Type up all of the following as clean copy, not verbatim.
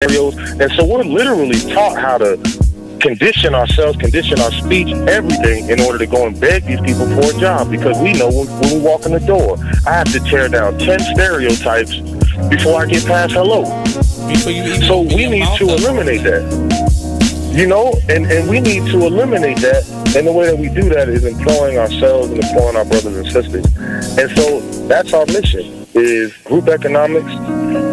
scenarios. And so we're literally taught how to condition ourselves, condition our speech, everything in order to go and beg these people for a job, because we know when we walk in the door, I have to tear down 10 stereotypes before I get past hello. So we need to eliminate that. You know, and we need to eliminate that, and the way that we do that is employing ourselves and employing our brothers and sisters. And so that's our mission, is group economics,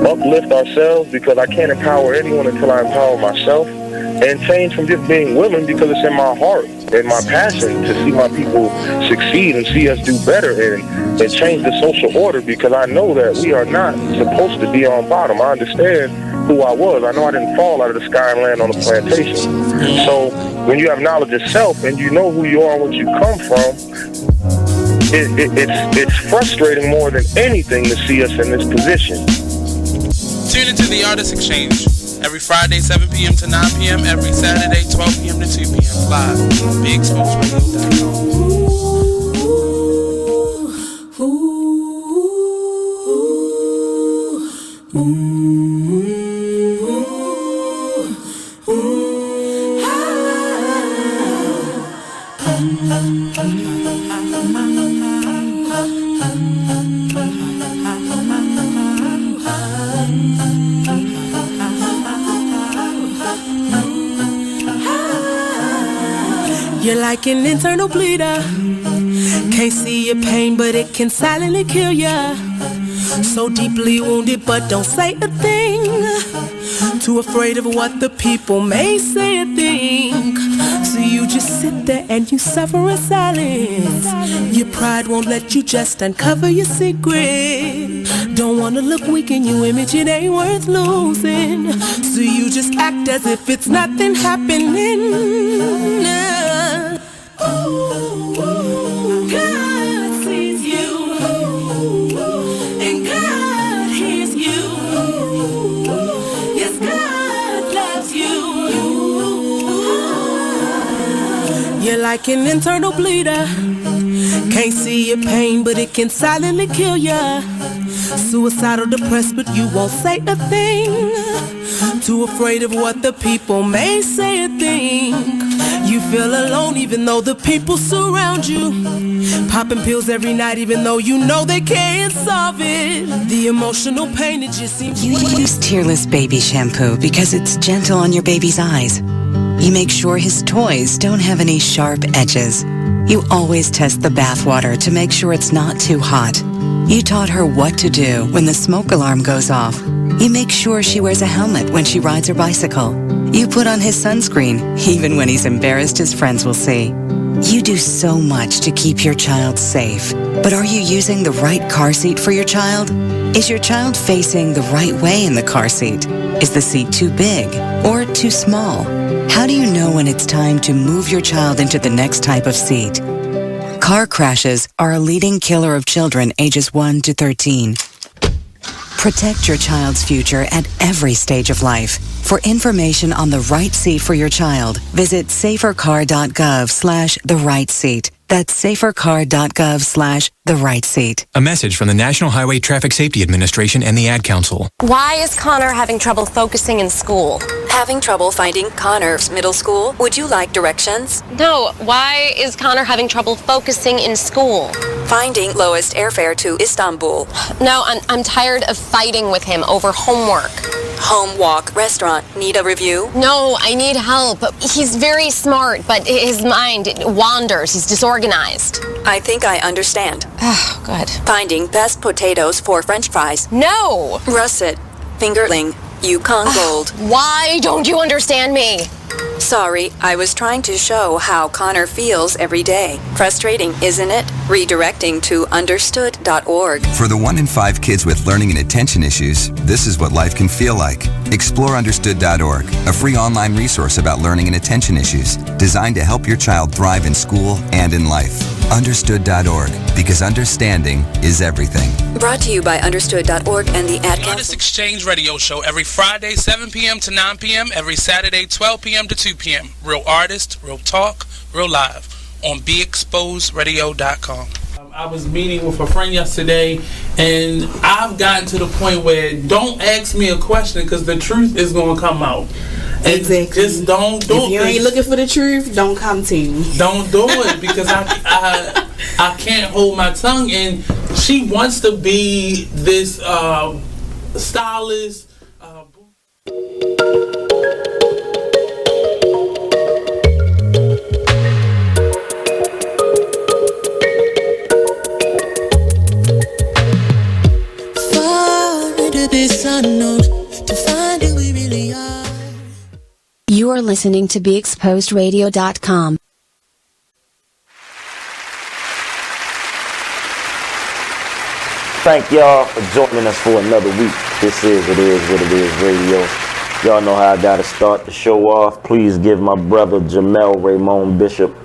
uplift ourselves, because I can't empower anyone until I empower myself, and change from just being willing, because it's in my heart and my passion to see my people succeed and see us do better and change the social order, because I know that we are not supposed to be on bottom. I understand who I was. I know I didn't fall out of the sky and land on a plantation. So when you have knowledge of self and you know who you are and what you come from, it's frustrating more than anything to see us in this position. Tune into the Artist Exchange every Friday, 7 p.m. to 9 p.m., every Saturday, 12 p.m. to 2 p.m. live on BigExposeRadio.com. You're like an internal bleeder. Can't see your pain, but it can silently kill ya. So deeply wounded, but don't say a thing. Too afraid of what the people may say or think. So you just sit there and you suffer in silence. Your pride won't let you just uncover your secret. Don't wanna look weak in your image, it ain't worth losing. So you just act as if it's nothing happening. God sees you, and God hears you. Yes, God loves you. You're like an internal bleeder. Can't see your pain, but it can silently kill ya. Suicidal, depressed, but you won't say a thing. Too afraid of what the people may say or think. You feel alone even though the people surround you. Popping pills every night even though you know they can't solve it. The emotional pain, it just seems. You use Tearless baby shampoo because it's gentle on your baby's eyes. You make sure his toys don't have any sharp edges. You always test the bathwater to make sure it's not too hot. You taught her what to do when the smoke alarm goes off. You make sure she wears a helmet when she rides her bicycle. You put on his sunscreen, even when he's embarrassed his friends will see. You do so much to keep your child safe. But are you using the right car seat for your child? Is your child facing the right way in the car seat? Is the seat too big or too small? How do you know when it's time to move your child into the next type of seat? Car crashes are a leading killer of children ages 1 to 13. Protect your child's future at every stage of life. For information on the right seat for your child, visit safercar.gov/the right seat. That's safercar.gov/the right seat. A message from the National Highway Traffic Safety Administration and the Ad Council. Why is Connor having trouble focusing in school? Having trouble finding Connor's middle school? Would you like directions? No, why is Connor having trouble focusing in school? Finding lowest airfare to Istanbul. No, I'm tired of fighting with him over homework. Home, walk, restaurant. Need a review? No, I need help. He's very smart, but his mind wanders. He's disorganized. I think I understand. Oh, good. Finding best potatoes for French fries. No! Russet, fingerling, Yukon Gold. Why don't you understand me? Sorry, I was trying to show how Connor feels every day. Frustrating, isn't it? Redirecting to understood.org. For the 1 in 5 kids with learning and attention issues, this is what life can feel like. Explore understood.org, a free online resource about learning and attention issues, designed to help your child thrive in school and in life. Understood.org, because understanding is everything. Brought to you by understood.org and the Ad Council. Artist Exchange Radio Show every Friday, 7 p.m. to 9 p.m., every Saturday, 12 p.m. to 2 p.m. Real artists, real talk, real live on BeExposedRadio.com. I was meeting with a friend yesterday, and I've gotten to the point where don't ask me a question because the truth is going to come out. And exactly. Just don't do it. If you ain't looking for the truth, don't come to me. Don't do it because I can't hold my tongue. And she wants to be this stylist. You are listening to BeExposedRadio.com. Thank y'all for joining us for another week. This is It Is What It Is Radio. Y'all know how I gotta start the show off. Please give my brother Jamel Raymond Bishop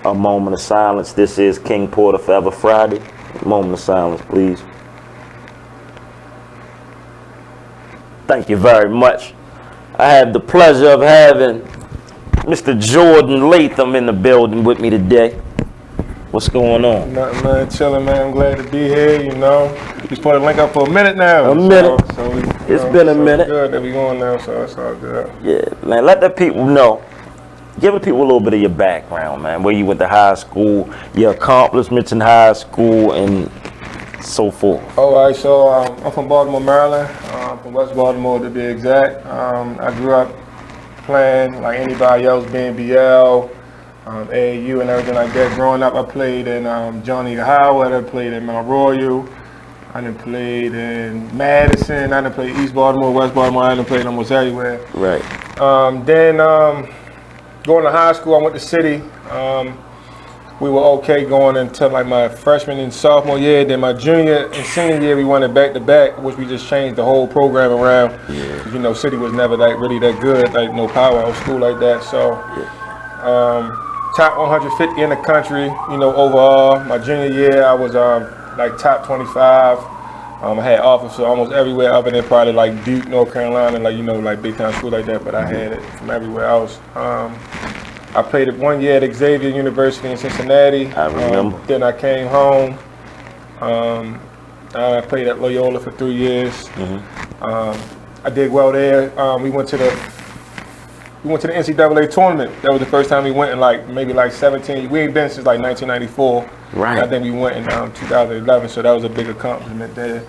a moment of silence. This is King Porter Forever Friday. Moment of silence, please. Thank you very much. I had the pleasure of having Mr. Jordan Latham in the building with me today. What's going on? Nothing, man. Chilling, man. I'm glad to be here, you know. We supposed to link up for a minute now. A minute. It's been a minute. It's good that we going now, so it's all good. Yeah, man. Let the people know. Give the people a little bit of your background, man. Where you went to high school, your accomplishments in high school, and so forth. All right, so I'm from Baltimore, Maryland. From West Baltimore to be exact. I grew up playing like anybody else, being BL, AAU and everything like that. Growing up, I played in Johnny Howard, I played in Mount Royal, I done played in Madison, I done played East Baltimore, West Baltimore, I done played almost everywhere. Right. Then going to high school, I went to City. We were okay going until like my freshman and sophomore year. Then my junior and senior year, we went back to back, which we just changed the whole program around. Yeah. You know, City was never like really that good, like no powerhouse school like that. So, top 150 in the country, you know, overall. My junior year, I was like top 25. I had offers for almost everywhere other than probably like Duke, North Carolina, like, you know, like big time school like that, but I had it from everywhere else. I played it 1 year at Xavier University in Cincinnati. I remember. Then I came home. I played at Loyola for 3 years. Mm-hmm. I did well there. We went to the NCAA tournament. That was the first time we went in like maybe like 17. We ain't been since like 1994. Right. I think we went in 2011, so that was a big accomplishment there.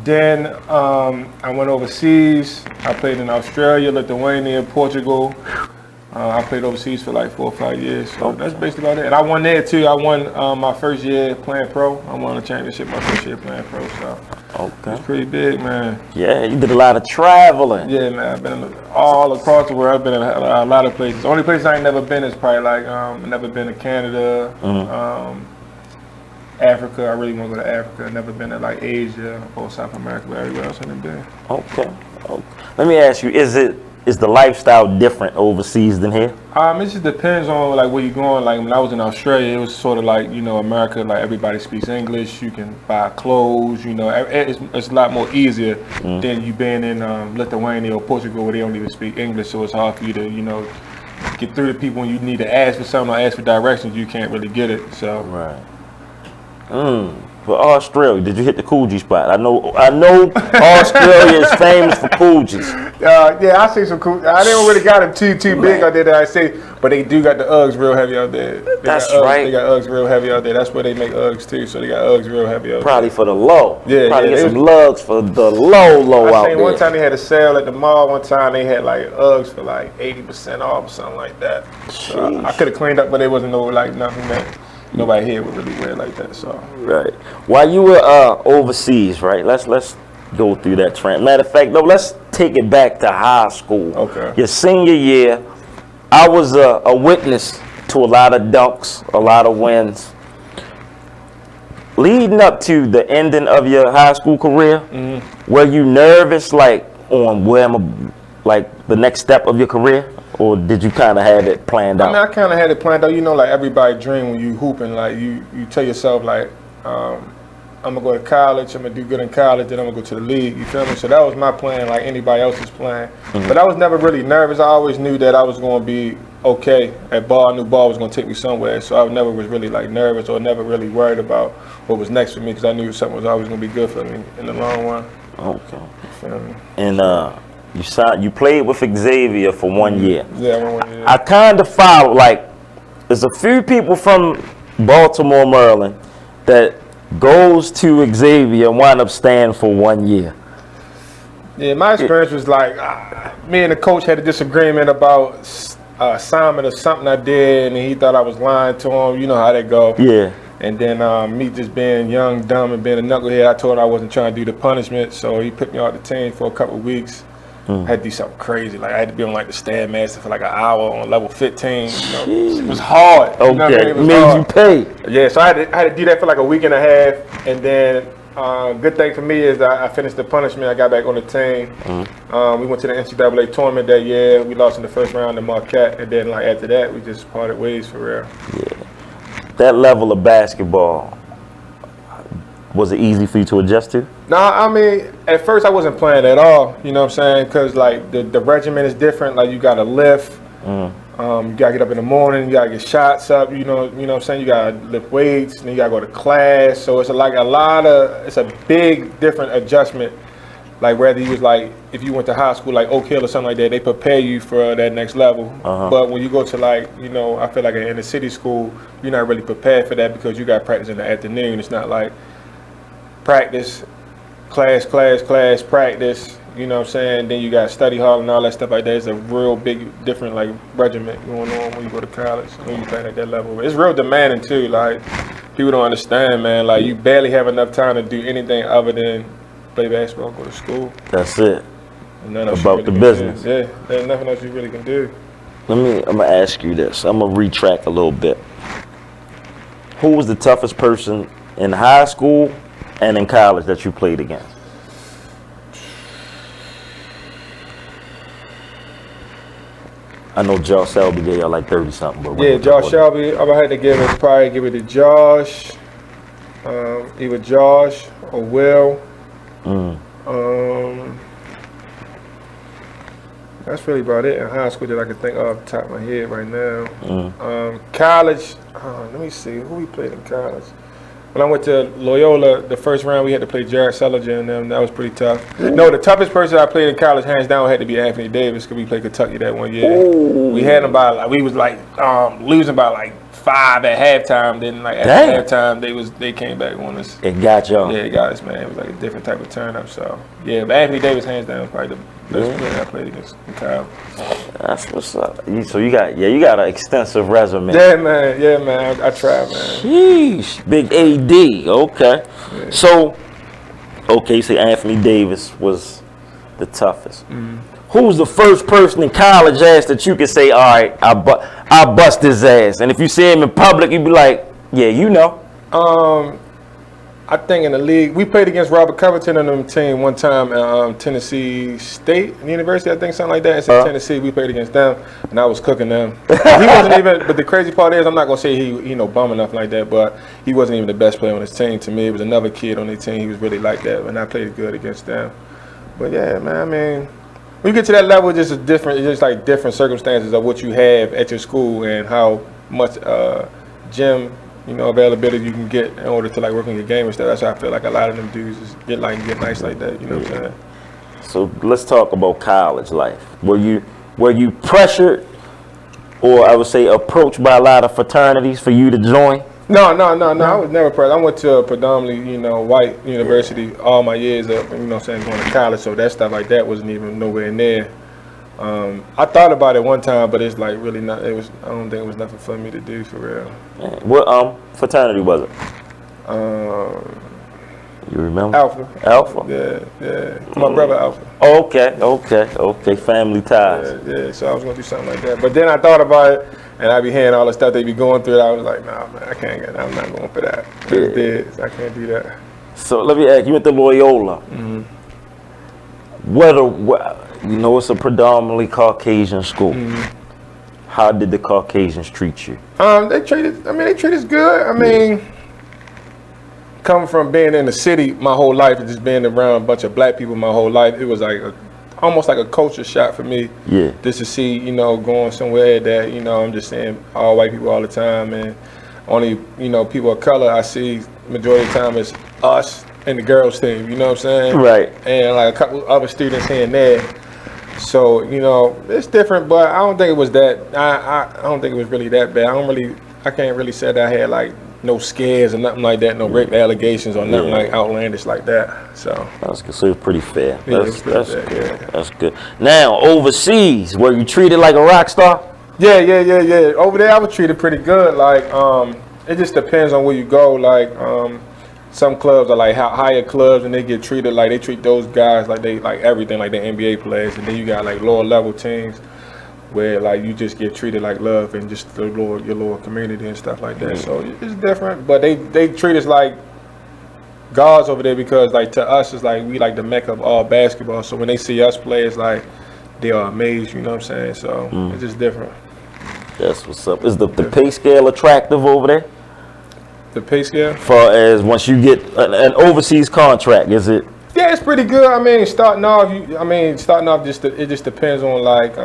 Then I went overseas. I played in Australia, Lithuania, Portugal. I played overseas for like 4 or 5 years, so that's basically about it. And I won there too. I won my first year playing pro. I won a championship my first year playing pro, so it's pretty big, man. Yeah, you did a lot of traveling. Yeah, man. I've been all across the world. I've been in a lot of places. The only place I ain't never been is probably like never been to Canada, Africa. I really want to go to Africa. I've never been to like Asia or South America, but everywhere else I've been. Okay. Let me ask you: Is the lifestyle different overseas than here? It just depends on like where you're going. Like when I was in Australia, it was sort of like, you know, America, like everybody speaks English. You can buy clothes, you know, it's a lot more easier than you being in Lithuania or Portugal where they don't even speak English. So it's hard for you to, you know, get through to people when you need to ask for something or ask for directions. You can't really get it. So right. For Australia, did you hit the Coogee spot? I know Australia is famous for Coogees. Yeah, I see some cool. I didn't really got them too big out there that I say, but they do got the Uggs real heavy out there. That's right. They got Uggs real heavy out there. That's where they make Uggs too. So they got Uggs real heavy out there. Probably for the low. Yeah, probably yeah. get some lugs for the low I out seen there. one time they had a sale at the mall. One time they had like Uggs for like 80% off or something like that. So I could have cleaned up, but there wasn't no like nothing that nobody here would really wear like that. So right. While you were overseas, right? Let's go through that trend. Matter of fact, though, let's take it back to high school. Okay. Your senior year, I was a witness to a lot of dunks, a lot of wins. Leading up to the ending of your high school career, were you nervous, like on where like the next step of your career? Or did you kind of have it planned out? I mean, I kind of had it planned out. You know, like everybody dream when you hooping, like you tell yourself like, I'm gonna go to college, I'm gonna do good in college, then I'm gonna go to the league. You feel me? So that was my plan, like anybody else's plan. But I was never really nervous. I always knew that I was gonna be okay at ball. I knew ball was gonna take me somewhere, so I never was really like nervous or never really worried about what was next for me because I knew something was always gonna be good for me in the long run. Okay. And you played with Xavier for 1 year. Yeah, 1 year. I kind of followed, like, there's a few people from Baltimore, Maryland that goes to Xavier and wind up staying for 1 year. Yeah, my experience was like, me and the coach had a disagreement about assignment or something I did, and he thought I was lying to him. You know how that go. Yeah. And then me just being young, dumb, and being a knucklehead, I told him I wasn't trying to do the punishment, so he put me off the team for a couple of weeks. I had to do something crazy. Like I had to be on like the Stairmaster for like an hour on level 15. You know, it was hard. Okay, you know what I mean? It was made hard. you pay. Yeah, so I had to do that for like a week and a half, and then good thing for me is that I finished the punishment. I got back on the team. We went to the NCAA tournament that year. We lost in the first round to Marquette, and then like after that, we just parted ways for real. Yeah, that level of basketball, was it easy for you to adjust to? No, I mean, at first I wasn't playing at all, you know what I'm saying? Because, like, the regimen is different. Like, you got to lift. You got to get up in the morning. You got to get shots up, you know what I'm saying? You got to lift weights, and you got to go to class. So it's it's a big, different adjustment. Like, whether you was, like, if you went to high school, like Oak Hill or something like that, they prepare you for that next level. But when you go to, like, you know, I feel like in the city school, you're not really prepared for that because you got practice in the afternoon. It's not like practice, class, practice, you know what I'm saying? Then you got study hall and all that stuff like that. It's a real big, different like regiment going on when you go to college, when you play at that level. It's real demanding too. Like, people don't understand, man. Like, you barely have enough time to do anything other than play basketball and go to school. That's it. About really the business. Yeah, there's nothing else you really can do. I'm gonna ask you this. I'm gonna retract a little bit. Who was the toughest person in high school and in college that you played against? I know Josh Shelby gave y'all like 30 something, but yeah, Josh Shelby. I'm gonna have to give it to Josh, either Josh or Will. That's really about it in high school that I can think of off the top of my head right now. College, let me see who we played in college. When I went to Loyola, the first round we had to play Jared Sullinger and them. That was pretty tough. No, the toughest person I played in college, hands down, had to be Anthony Davis because we played Kentucky that 1 year. We had him by like, we was like losing by like 5 at halftime. Then like after halftime, they came back on us. It got y'all. Yeah, it got us, man. It was like a different type of turn up. So yeah, but Anthony Davis, hands down, was probably the best player I played against in college. That's what's up. So you got an extensive resume. Yeah, man. I tried, man. Sheesh, big AD. Okay. Yeah. So, okay, you say Anthony Davis was the toughest. Who was the first person in college ass that you could say, all right, I bust his ass? And if you see him in public, you'd be like, yeah, you know. I think in the league, we played against Robert Covington and them team one time at Tennessee State University, I think, something like that. It's in Tennessee. We played against them, and I was cooking them. He wasn't even. But the crazy part is, I'm not gonna say he bum enough like that, but he wasn't even the best player on his team. To me, it was another kid on their team. He was really like that, and I played good against them. But yeah, man, I mean, when you get to that level, it's just like different circumstances of what you have at your school and how much gym, availability you can get in order to like work on your game and stuff. That's why I feel like a lot of them dudes just get nice like that. You know what I'm saying? So let's talk about college life. Were you pressured, or I would say approached by a lot of fraternities for you to join? No. I was never pressured. I went to a predominantly, white university all my years up, going to college. So that stuff like that wasn't even nowhere near. I thought about it one time, but it's like really not. I don't think it was nothing for me to do for real. What fraternity was it? You remember? Alpha. Yeah. My brother Alpha. Oh, okay. Family ties. Yeah. So I was gonna do something like that, but then I thought about it, and I be hearing all the stuff they be going through. I was like, nah, man, I can't get. I'm not going for that. It's dead. So I can't do that. So let me ask you, went to Loyola. It's a predominantly Caucasian school. How did the Caucasians treat you? They treat us good. I mean, coming from being in the city my whole life and just being around a bunch of black people my whole life, it was like a almost like a culture shock for me. Yeah. Just to see, you know, going somewhere that, you know, I'm just saying all white people all the time, and only, you know, people of color I see majority of the time is us and the girls team. You know what I'm saying? Right. And like a couple other students here and there. So, you know, it's different, but I don't think it was that. I don't think it was really that bad. I can't really say that I had like no scares or nothing like that, no rape allegations or nothing like outlandish like that. So that's good. So it's pretty fair. Yeah, That's pretty good. fair, That's good. Now overseas, were you treated like a rock star? Yeah. Over there, I was treated pretty good. Like, it just depends on where you go. Like, some clubs are like higher clubs, and they get treated like they treat those guys like they like everything, like the NBA players. And then you got like lower level teams where like you just get treated like love and just your lower community and stuff like that. So it's different, but they treat us like gods over there because like to us it's like we like the mecca of all basketball. So when they see us play, it's like they are amazed. You know what I'm saying? So it's just different. That's what's up. Is the pay scale attractive over there? The pay scale? Far as once you get an overseas contract, is it? Yeah, it's pretty good. I mean, starting off, it just depends on like,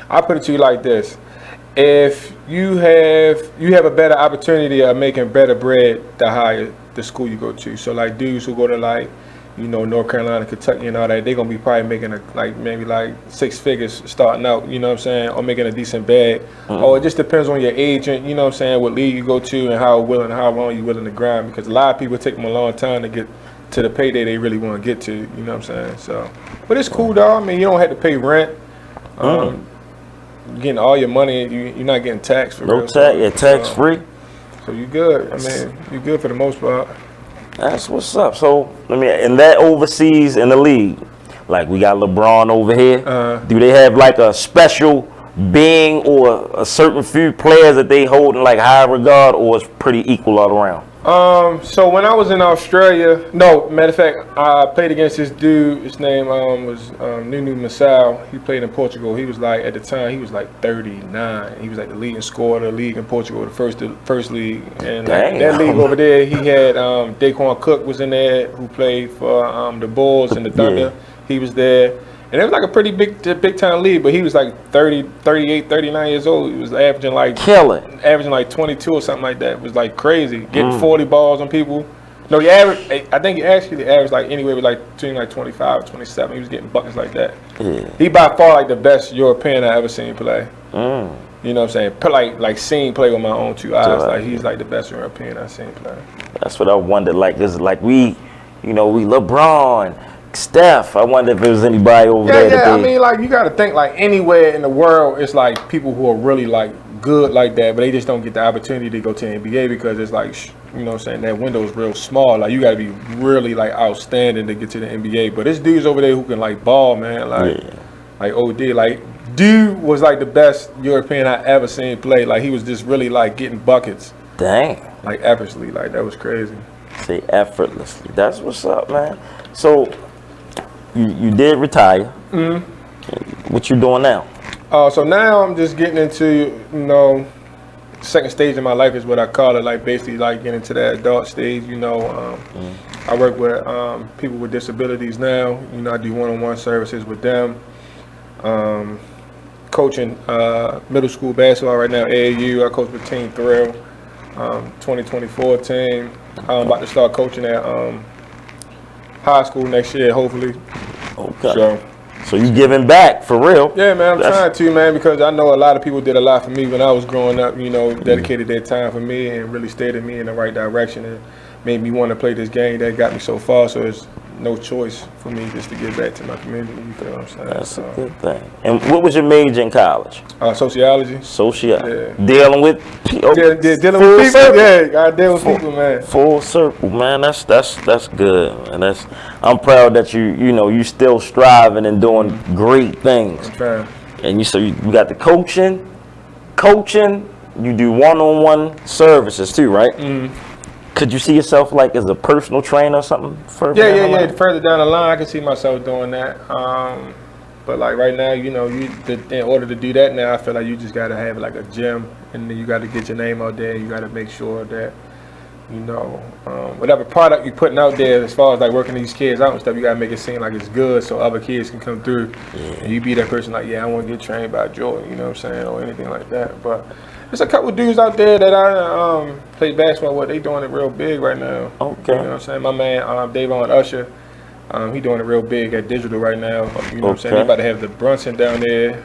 I put it to you like this: if you have a better opportunity of making better bread, the higher the school you go to. So like dudes who go to like, you know, North Carolina, Kentucky, and all that, they're gonna be probably making maybe 6 figures starting out. You know what I'm saying, or making a decent bag. Or it just depends on your agent. You know what I'm saying, what league you go to and how long you're willing to grind. Because a lot of people take them a long time to get to the payday they really want to get to. You know what I'm saying? So, but it's cool though. I mean, you don't have to pay rent. You're getting all your money. You're not getting taxed for real. No tax. Yeah, tax free. So you good. I mean, you good for the most part. That's what's up. So, I mean, in that overseas in the league, like we got LeBron over here. Do they have like a special being or a certain few players that they hold in like high regard, or it's pretty equal all around? So when I was in Australia, no, matter of fact, I played against this dude. His name was Nuno Massal. He played in Portugal. He was like, at the time, he was like 39. He was like the leading scorer of the league in Portugal, the first league. And like, that league over there, he had Daquan Cook was in there, who played for the Bulls and the Thunder. Yeah. He was there. And it was like a pretty big time league, but he was like 38, 39 years old. He was averaging like 22 or something like that. It was like crazy, getting 40 balls on people. No, I think he actually averaged like anywhere like between like 25 and 27. He was getting buckets like that. Yeah. He by far like the best European I ever seen play. You know what I'm saying? Like seen play with my own 2 eyes. Like he's like the best European I've seen play. That's what I wondered. Like this is like we LeBron, Steph. I wonder if there was anybody over there. Yeah, I mean, like you got to think like anywhere in the world, it's like people who are really like good like that, but they just don't get the opportunity to go to the NBA because it's like, you know what I'm saying, that window is real small. Like you got to be really like outstanding to get to the NBA. But there's dudes over there who can like ball, man. Like OD. Like dude was like the best European I ever seen play. Like he was just really like getting buckets. Dang. Like effortlessly. Like that was crazy. Say effortlessly. That's what's up, man. So you did retire. What you doing now? So now I'm just getting into, you know, second stage of my life is what I call it. Like basically like getting into that adult stage. You know, I work with people with disabilities now. You know, I do one-on-one services with them. Coaching middle school basketball right now, AAU. I coach with Team Thrill, 2024 team. I'm about to start coaching at high school next year, hopefully. Okay. So you giving back for real? Yeah, man. I'm trying to, man, because I know a lot of people did a lot for me when I was growing up. You know, dedicated their time for me and really steered me in the right direction and made me want to play this game that got me so far. So it's no choice for me just to give back to my community. You feel what I'm saying? That's a good thing. And what was your major in college? Sociology. Sociology. Yeah. Dealing with people. Dealing with people. Circle. Yeah, gotta deal with people, man. Full circle, man. That's good. And I'm proud that you still striving and doing great things. Okay. And you got the coaching. You do one-on-one services too, right? Could you see yourself like as a personal trainer or something further down the line? Further down the line, I can see myself doing that. But like right now, you know, in order to do that now, I feel like you just got to have like a gym, and then you got to get your name out there. You got to make sure that you know, whatever product you're putting out there as far as like working these kids out and stuff, you gotta make it seem like it's good so other kids can come through. And you be that person like, yeah, I want to get trained by Jordan, you know what I'm saying, or anything like that. But there's a couple dudes out there that I play basketball with. They doing it real big right now. Okay. You know what I'm saying? My man Davon Usher, he doing it real big at digital right now. You know what I'm saying? They about to have the Brunson down there.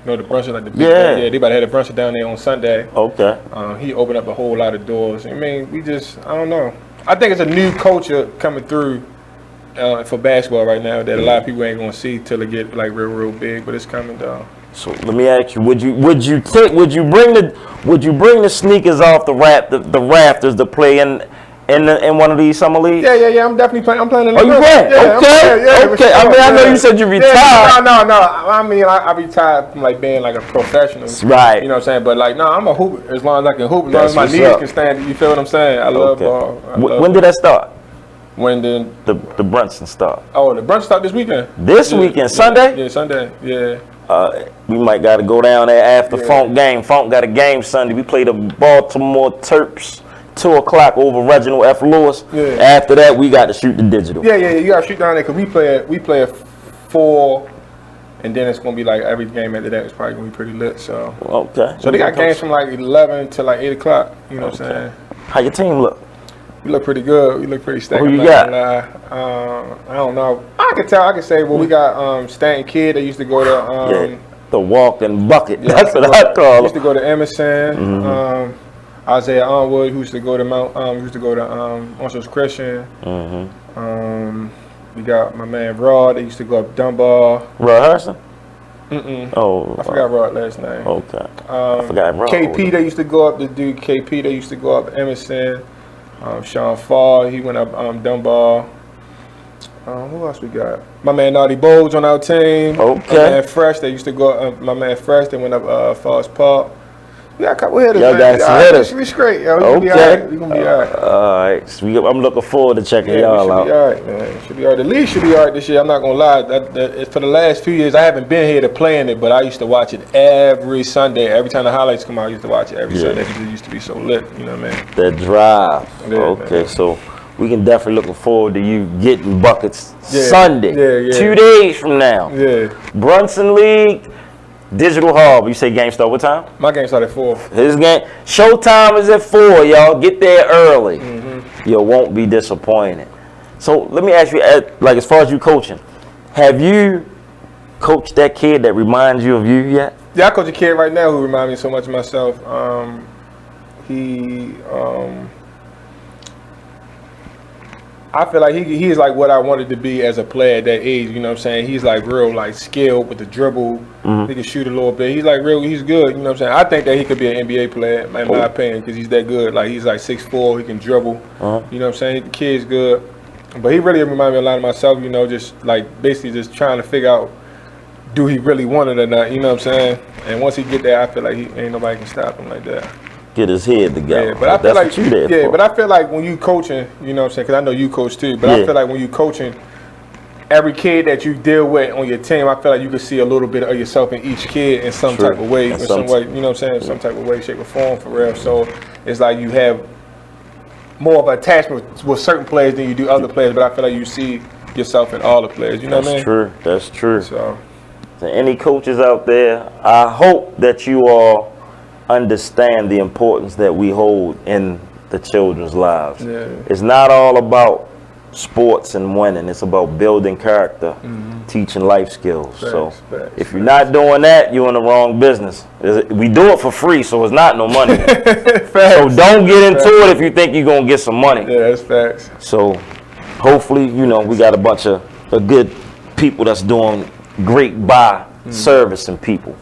You know the Brunson, like the big guy? Yeah, they about to have the Brunson down there on Sunday. Okay. He opened up a whole lot of doors. I mean, I don't know. I think it's a new culture coming through for basketball right now that a lot of people ain't gonna see till it get like real big, but it's coming down. So let me ask you: Would you bring the sneakers off the rafters to play in one of these summer leagues? Yeah. I'm definitely playing. I'm playing in the you playing? Okay. Sure. I mean, I know you said you retired. No. I mean, I retired from like being like a professional. Right. You know what I'm saying? But like, no, I'm a hooper as long as I can hoop. As long as my knees can stand. You feel what I'm saying? I love ball. When did that start? When did the Brunson start? Oh, the Brunson start this weekend. This weekend, Sunday? Yeah, Sunday. Yeah. We might got to go down there after Funk game. Funk got a game Sunday. We play the Baltimore Terps, 2 o'clock over Reginald F. Lewis. Yeah. After that, we got to shoot the digital. Yeah. You got to shoot down there because we play at 4, and then it's gonna be like every game after that is probably gonna be pretty lit. So okay. So they got games from like 11 to like 8 o'clock. You know what I'm saying? How your team look? We look pretty good. We look pretty stacked. Who you got? I don't know. I can say. Well, we got Stanton Kidd. They used to go to the walking bucket. Yeah, that's what I call him. Used to go to Emerson. Isaiah Onwood, who used to go to Onslow Christian. We got my man Rod. They used to go up Dunbar. Rod Harrison? Oh, I forgot Rod last name. Okay. I forgot Rod. KP. They used to go up. The dude KP. They used to go up Emerson. Sean Fall, he went up Dunbar. Who else we got? My man Naughty Bowles on our team. Okay. My man Fresh, they used to go up. My man Fresh, they went up Forest Park. We got a couple hitters. Y'all got some hitters. We straight, yo. We gonna be all right. We gonna be all right. All right. So I'm looking forward to checking y'all out. Should be all right, man. Should be all right. The league should be all right this year. I'm not gonna lie. For the last few years, I haven't been here to play in it, but I used to watch it every Sunday. Every time the highlights come out, I used to watch it every Sunday because it used to be so lit. You know what I mean? That drive. Yeah, okay, man. So we can definitely look forward to you getting buckets Sunday. Yeah. 2 days from now. Yeah. Brunson League. Digital Hall. You say game start what time? My game started at 4. His game showtime is at 4. Y'all get there early. You won't be disappointed. So let me ask you, like as far as you coaching, have you coached that kid that reminds you of you yet? Yeah, I coach a kid right now who reminds me so much of myself. I feel like he is like what I wanted to be as a player at that age. You know what I'm saying? He's like real like skilled with the dribble. He can shoot a little bit. He's like he's good. You know what I'm saying? I think that he could be an NBA player in my opinion because he's that good. Like he's like 6'4". He can dribble. You know what I'm saying? The kid's good. But he really reminds me a lot of myself. You know, just like basically just trying to figure out do he really want it or not. You know what I'm saying? And once he get there, I feel like ain't nobody can stop him like that. Get his head together. Yeah, but I feel like what you there for. but I feel like when you coaching, you know what I'm saying? Because I know you coach too. But I feel like when you coaching, every kid that you deal with on your team, I feel like you can see a little bit of yourself in each kid in some type of way, some way. You know what I'm saying? Some type of way, shape, or form for real. So it's like you have more of an attachment with certain players than you do other players. But I feel like you see yourself in all the players. You know what I mean? True. That's true. So any coaches out there, I hope that you all understand the importance that we hold in the children's lives. It's not all about sports and winning. It's about building character, teaching life skills. If you're not doing that, you're in the wrong business. We do it for free, so it's not no money. So don't get into it if you think you're going to get some money. Yeah, that's facts. So hopefully, you know, we got a bunch of good people that's doing great by servicing people.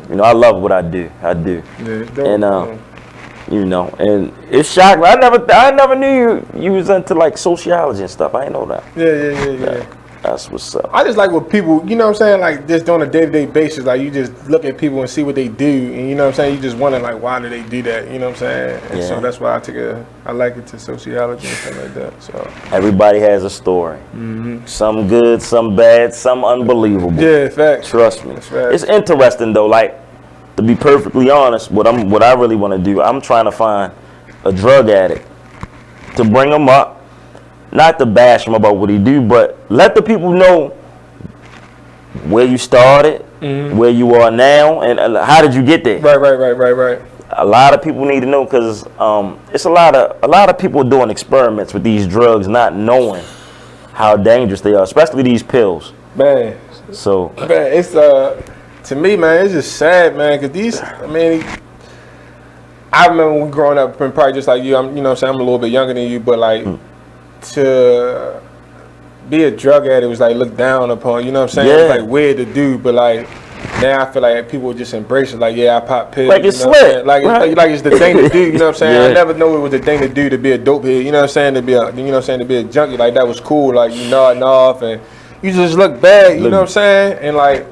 You know, I love what I do. I do. And you know, and it's shocking. I never knew you was into like sociology and stuff. I didn't know that. Yeah. That's what's up. I just like what people, you know what I'm saying, like just on a day-to-day basis, like you just look at people and see what they do, and you know what I'm saying, you just wonder like why do they do that, you know what I'm saying? And so that's why I like it to sociology and stuff like that. So everybody has a story. Some good, some bad, some unbelievable. Yeah, facts. Trust me. That's facts. It's interesting though, like to be perfectly honest, what I really want to do, I'm trying to find a drug addict to bring him up, not to bash him about what he do, but let the people know where you started, where you are now, and how did you get there. Right. A lot of people need to know, because it's a lot of people doing experiments with these drugs, not knowing how dangerous they are, especially these pills. Man, so man, it's to me, man, it's just sad, man, because these, I mean, I remember when growing up, and probably just like you, you know what I'm saying, I'm a little bit younger than you, but like to be a drug addict was like looked down upon, you know what I'm saying? Yeah. It was like weird to do, but like now I feel like people just embrace it, like, yeah, I pop pills. Like it's you know what I'm slick. saying? Like, Right. like it's the thing to do, you know what I'm saying? Yeah. I never knew it was the thing to do to be a dope head, you know what I'm saying? To be a, you know what I'm saying, to be a junkie, like that was cool, like you nodding off and you just look bad, you know what I'm saying? And like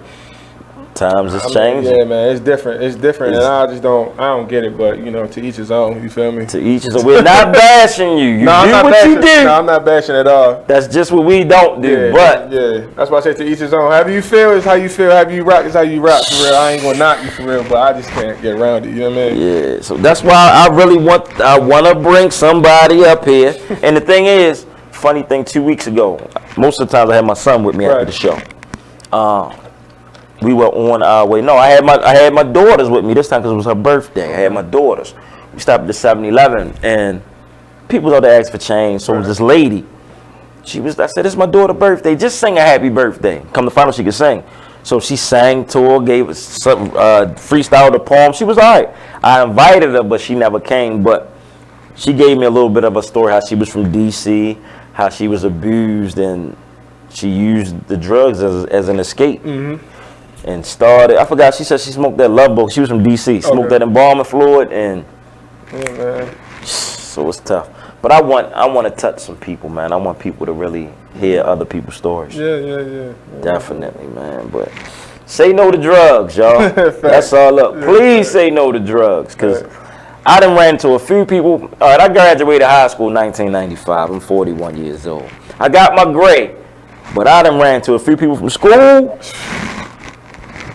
times is changing. Yeah, man, it's different, and I don't get it, but you know, to each his own, you feel me? To each his own. We're not bashing you. You no, do what you do. No, I'm not bashing at all. That's just what we don't do. Yeah, but yeah, that's why I say to each his own. However you feel is how you feel. However you rock is how you rock. For real, I ain't gonna knock you for real, but I just can't get around it. You know what I mean? yeah, so that's why I want to bring somebody up here. And the thing is, funny thing, 2 weeks ago, most of the times I had my son with me after the show. We were on our way. No, I had my daughters with me this time because it was her birthday. I had my daughters. We stopped at the 7-Eleven, and people out there asked for change. So it was this lady. I said, "It's my daughter's birthday. Just sing a happy birthday." Come to find out she could sing. So she sang to her, gave us some freestyled a poem. She was all right. I invited her, but she never came. But she gave me a little bit of a story, how she was from D.C., how she was abused, and she used the drugs as an escape. And started, I forgot, she said she smoked that Love Boat. She was from D.C., smoked that embalming fluid, and yeah, man. So it's tough. But I want to touch some people, man. I want people to really hear other people's stories. Yeah. Definitely, man. But say no to drugs, y'all. That's all up. Please say no to drugs, because I done ran into a few people. All right, I graduated high school in 1995. I'm 41 years old. I got my grade, but I done ran into a few people from school.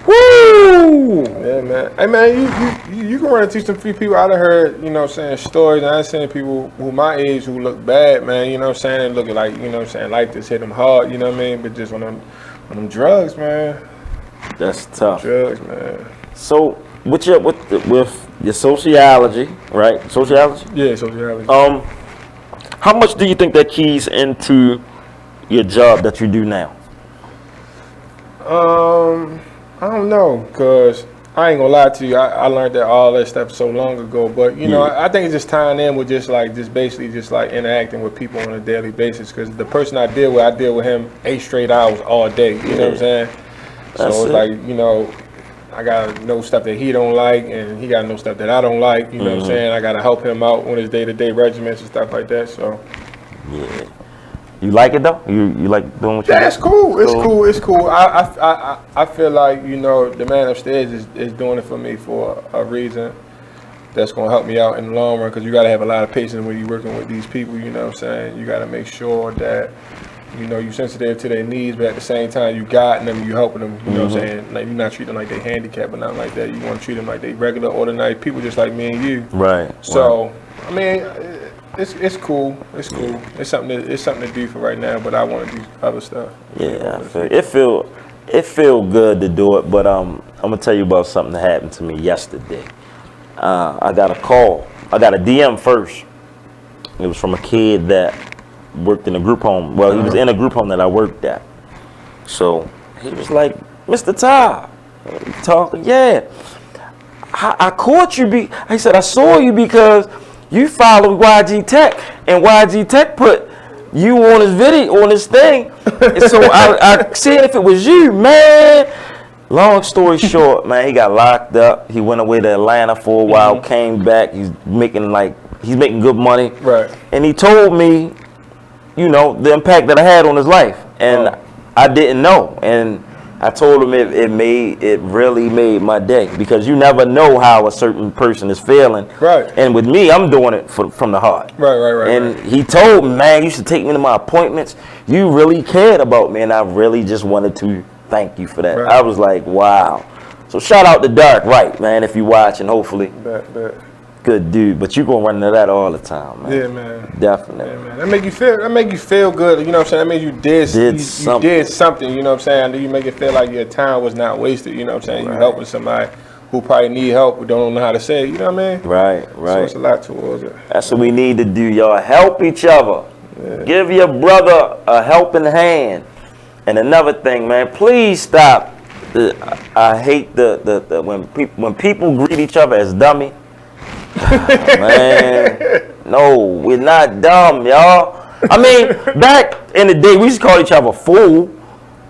Woo! Yeah, man. Hey, man, you can run into some few people. I done heard, you know what I'm saying, stories. And I seen people who my age who look bad, man, you know what I'm saying, and looking like, you know what I'm saying, life just hit them hard, you know what I mean? But just on them drugs, man. That's tough. Drugs, man. So with your sociology, right? Sociology? Yeah, sociology. How much do you think that keys into your job that you do now? I don't know, because I ain't gonna lie to you. I learned that all that stuff so long ago. But, you know, I think it's just tying in with just basically interacting with people on a daily basis. Because the person I deal with him 8 straight hours all day. You know what I'm saying? So it's like, you know, I gotta know stuff that he don't like, and he gotta know stuff that I don't like. You know what I'm saying? I gotta help him out on his day-to-day regimens and stuff like that. So yeah. You like it though? You like doing what you do? Yeah, it's cool. It's cool. I feel like, you know, the man upstairs is doing it for me for a reason that's going to help me out in the long run, because you got to have a lot of patience when you're working with these people, you know what I'm saying? You got to make sure that, you know, you're sensitive to their needs, but at the same time, you guiding them, you helping them, you know what I'm saying? Like, you're not treating them like they handicapped or nothing like that. You want to treat them like they regular, ordinary people just like me and you. Right. So, I mean, it's cool. It's cool. It's something to do for right now, but I want to do other stuff. Yeah, I feel it feel good to do it, but I'm gonna tell you about something that happened to me yesterday. I got a call. I got a DM first. It was from a kid that worked in a group home. Well, he was in a group home that I worked at. So he was like, "Mr. Ty," talking. Yeah, I caught you. He said, "I saw you because you followed YG Tech, and YG Tech put you on his video, on his thing." And so I said, if it was you, man. Long story short, man, he got locked up. He went away to Atlanta for a while, came back. He's making good money. Right. And he told me, you know, the impact that I had on his life. And I didn't know. And I told him it really made my day, because you never know how a certain person is feeling. Right. And with me, I'm doing it from the heart. Right. And he told me, man, you should take me to my appointments. You really cared about me, and I really just wanted to thank you for that. Right. I was like, wow. So shout out to Dark Right, man, if you watching, hopefully. Good dude, but you gonna run into that all the time, man. Yeah, man. Definitely. Yeah, man. That make you feel good. You know what I'm saying? That means you did something. You know what I'm saying? You make it feel like your time was not wasted. You know what I'm saying? Right. You helping somebody who probably need help but don't know how to say it. You know what I mean? Right. So it's a lot towards it. That's what we need to do, y'all. Help each other. Yeah. Give your brother a helping hand. And another thing, man, please stop. I hate the when people greet each other as dummy. Man, no, we're not dumb, y'all. I mean, back in the day, we used to call each other fool,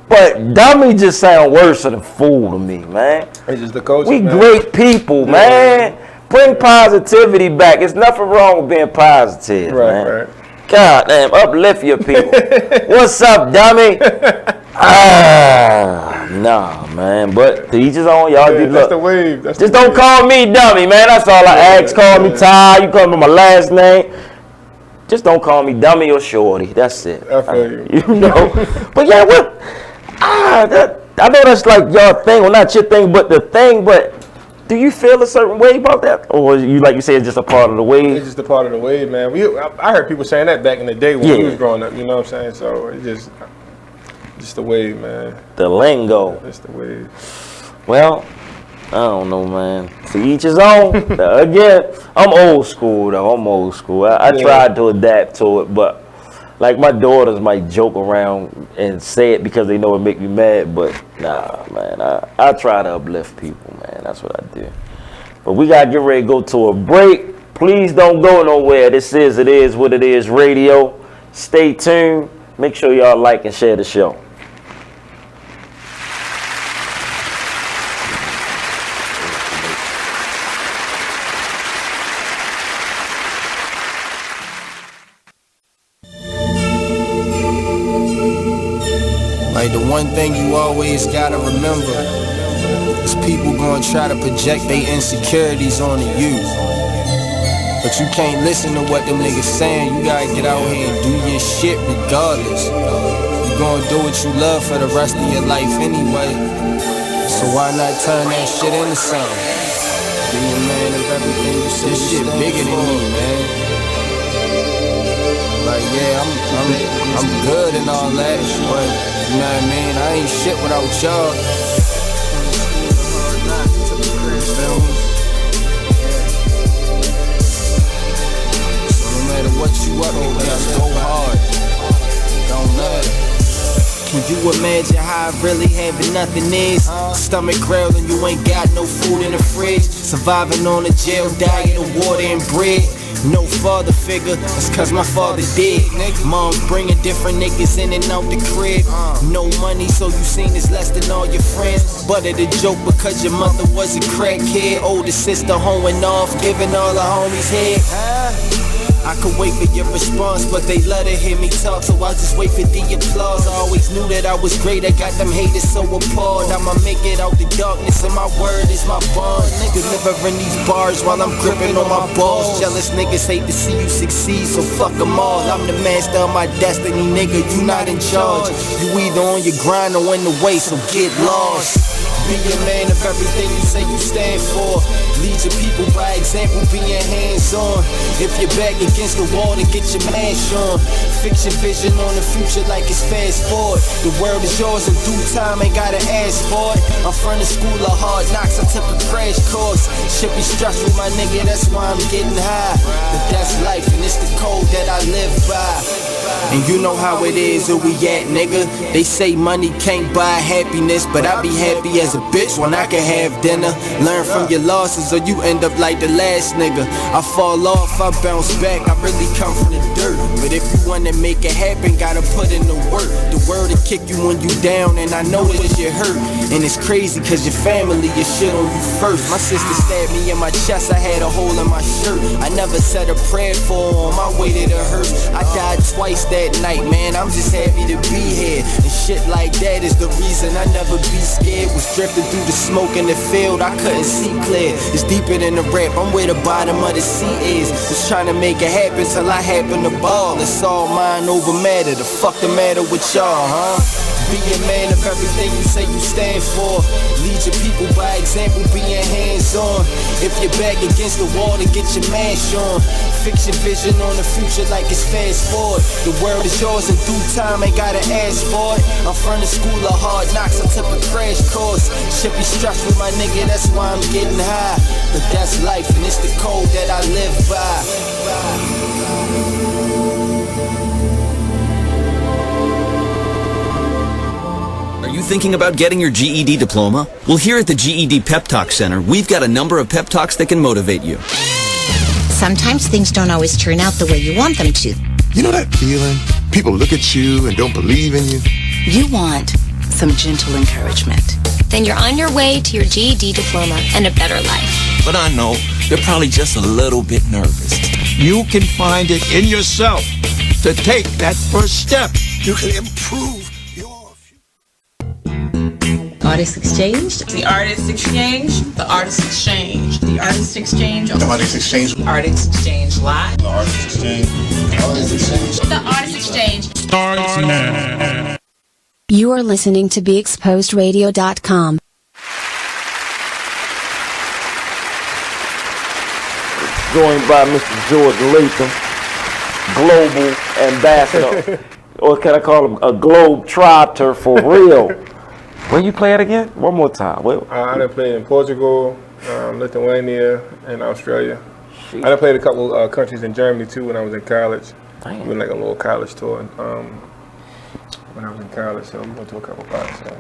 but dummy just sound worse than fool to me, man. It's just the culture, we man. Great people, man. Bring positivity back. It's nothing wrong with being positive, man. Right. God damn, uplift your people. What's up, dummy? Nah, man. But to each his own, y'all. Yeah, that's the wave. Just don't call me dummy, man. That's all I ask. Call me Ty. You call me my last name. Just don't call me dummy or shorty. That's it. I feel you. You know. But yeah, what? I know that's like your thing, well, not your thing, but the thing. But do you feel a certain way about that, or you like you say it's just a part of the wave? It's just a part of the wave, man. I heard people saying that back in the day when we was growing up. You know what I'm saying? So it's just the wave, man. The lingo. It's the wave. Well, I don't know, man. To each his own. Again, I'm old school, though. I'm old school. I tried to adapt to it, but like my daughters might joke around and say it because they know it make me mad, but nah, man. I try to uplift people, man. That's what I do. But we got to get ready to go to a break. Please don't go nowhere. This is It Is What It Is Radio. Stay tuned. Make sure y'all like and share the show. Like the one thing you always gotta remember is people gonna try to project their insecurities onto you. But you can't listen to what them niggas saying. You gotta get out here and do your shit regardless. You gonna do what you love for the rest of your life anyway. So why not turn that shit into something? Be a man of everything you say. This shit bigger than me, man. Like yeah, I'm good and all that, but you know what I mean? I ain't shit without y'all. So no matter what you up against, go hard. Don't matter. Can you imagine how I really having nothing is? Stomach growling, you ain't got no food in the fridge. Surviving on a jail diet of water and bread. No father figure, that's cause my father dead. Mom's bringing different niggas in and out the crib. No money, so you seen it's less than all your friends. But it a joke because your mother was a crackhead. Older sister hoeing off, giving all the homies head. I could wait for your response, but they love to hear me talk, so I just wait for the applause. I always knew that I was great, I got them haters so appalled. I'ma make it out the darkness, and my word is my bond. Delivering these bars while I'm gripping on my balls. Jealous niggas hate to see you succeed, so fuck them all. I'm the master of my destiny, nigga, you not in charge. You either on your grind or in the way, so get lost. Be a man of everything you say you stand for. Lead your people by example, being hands-on. If you're back against the wall, to get your mash on. Fix your vision on the future like it's fast forward. The world is yours in due time, ain't gotta ask for it. I'm from the school of hard knocks, I took a crash course. Shit be stressful, my nigga, that's why I'm getting high. But that's life, and it's the code that I live by. And you know how it is, where we at, nigga. They say money can't buy happiness, but I be happy as a bitch when I can have dinner. Learn from your losses or you end up like the last nigga. I fall off, I bounce back, I really come from the dirt. But if you wanna make it happen, gotta put in the work. The word will kick you when you down, and I know that you hurt. And it's crazy cause your family, your shit on you first. My sister stabbed me in my chest, I had a hole in my shirt. I never said a prayer for her on my way to the hearse. I died twice that night, man, I'm just happy to be here. And shit like that is the reason I never be scared. Was drifting through the smoke in the field, I couldn't see clear. It's deeper than the rap, I'm where the bottom of the sea is. Was trying to make it happen till I happen to ball. It's all mind over matter, the fuck the matter with y'all, huh? Be a man of everything you say you stand for. Lead your people by example. example being hands-on. If you're back against the wall, then get your mash on. Fix your vision on the future like it's fast forward. The world is yours in due time, ain't gotta ask for it. I'm from the school of hard knocks, I took a crash course. Should be strapped with my nigga, that's why I'm getting high. But that's life and it's the code that I live by. Are you thinking about getting your GED diploma? Well, here at the GED Pep Talk Center, we've got a number of pep talks that can motivate you. Sometimes things don't always turn out the way you want them to. You know that feeling? People look at you and don't believe in you. You want some gentle encouragement. Then you're on your way to your GED diploma and a better life. But I know they're probably just a little bit nervous. You can find it in yourself to take that first step. You can improve. Artist Exchange. The Artist Exchange. The Artist Exchange. The Artist Exchange. The Artist Exchange. Artist Exchange Live. The Artist Exchange. The Artist Exchange. The Artist Exchange. Starts now. You are listening to BeExposedRadio.com. Joined by Mr. George Latham, global ambassador, or can I call him a globe trotter for real? Where you play it again? One more time. I done played in Portugal, Lithuania, and Australia. I done played a couple countries in Germany too when I was in college. We went like a little college tour when I was in college, so we went to a couple spots. So.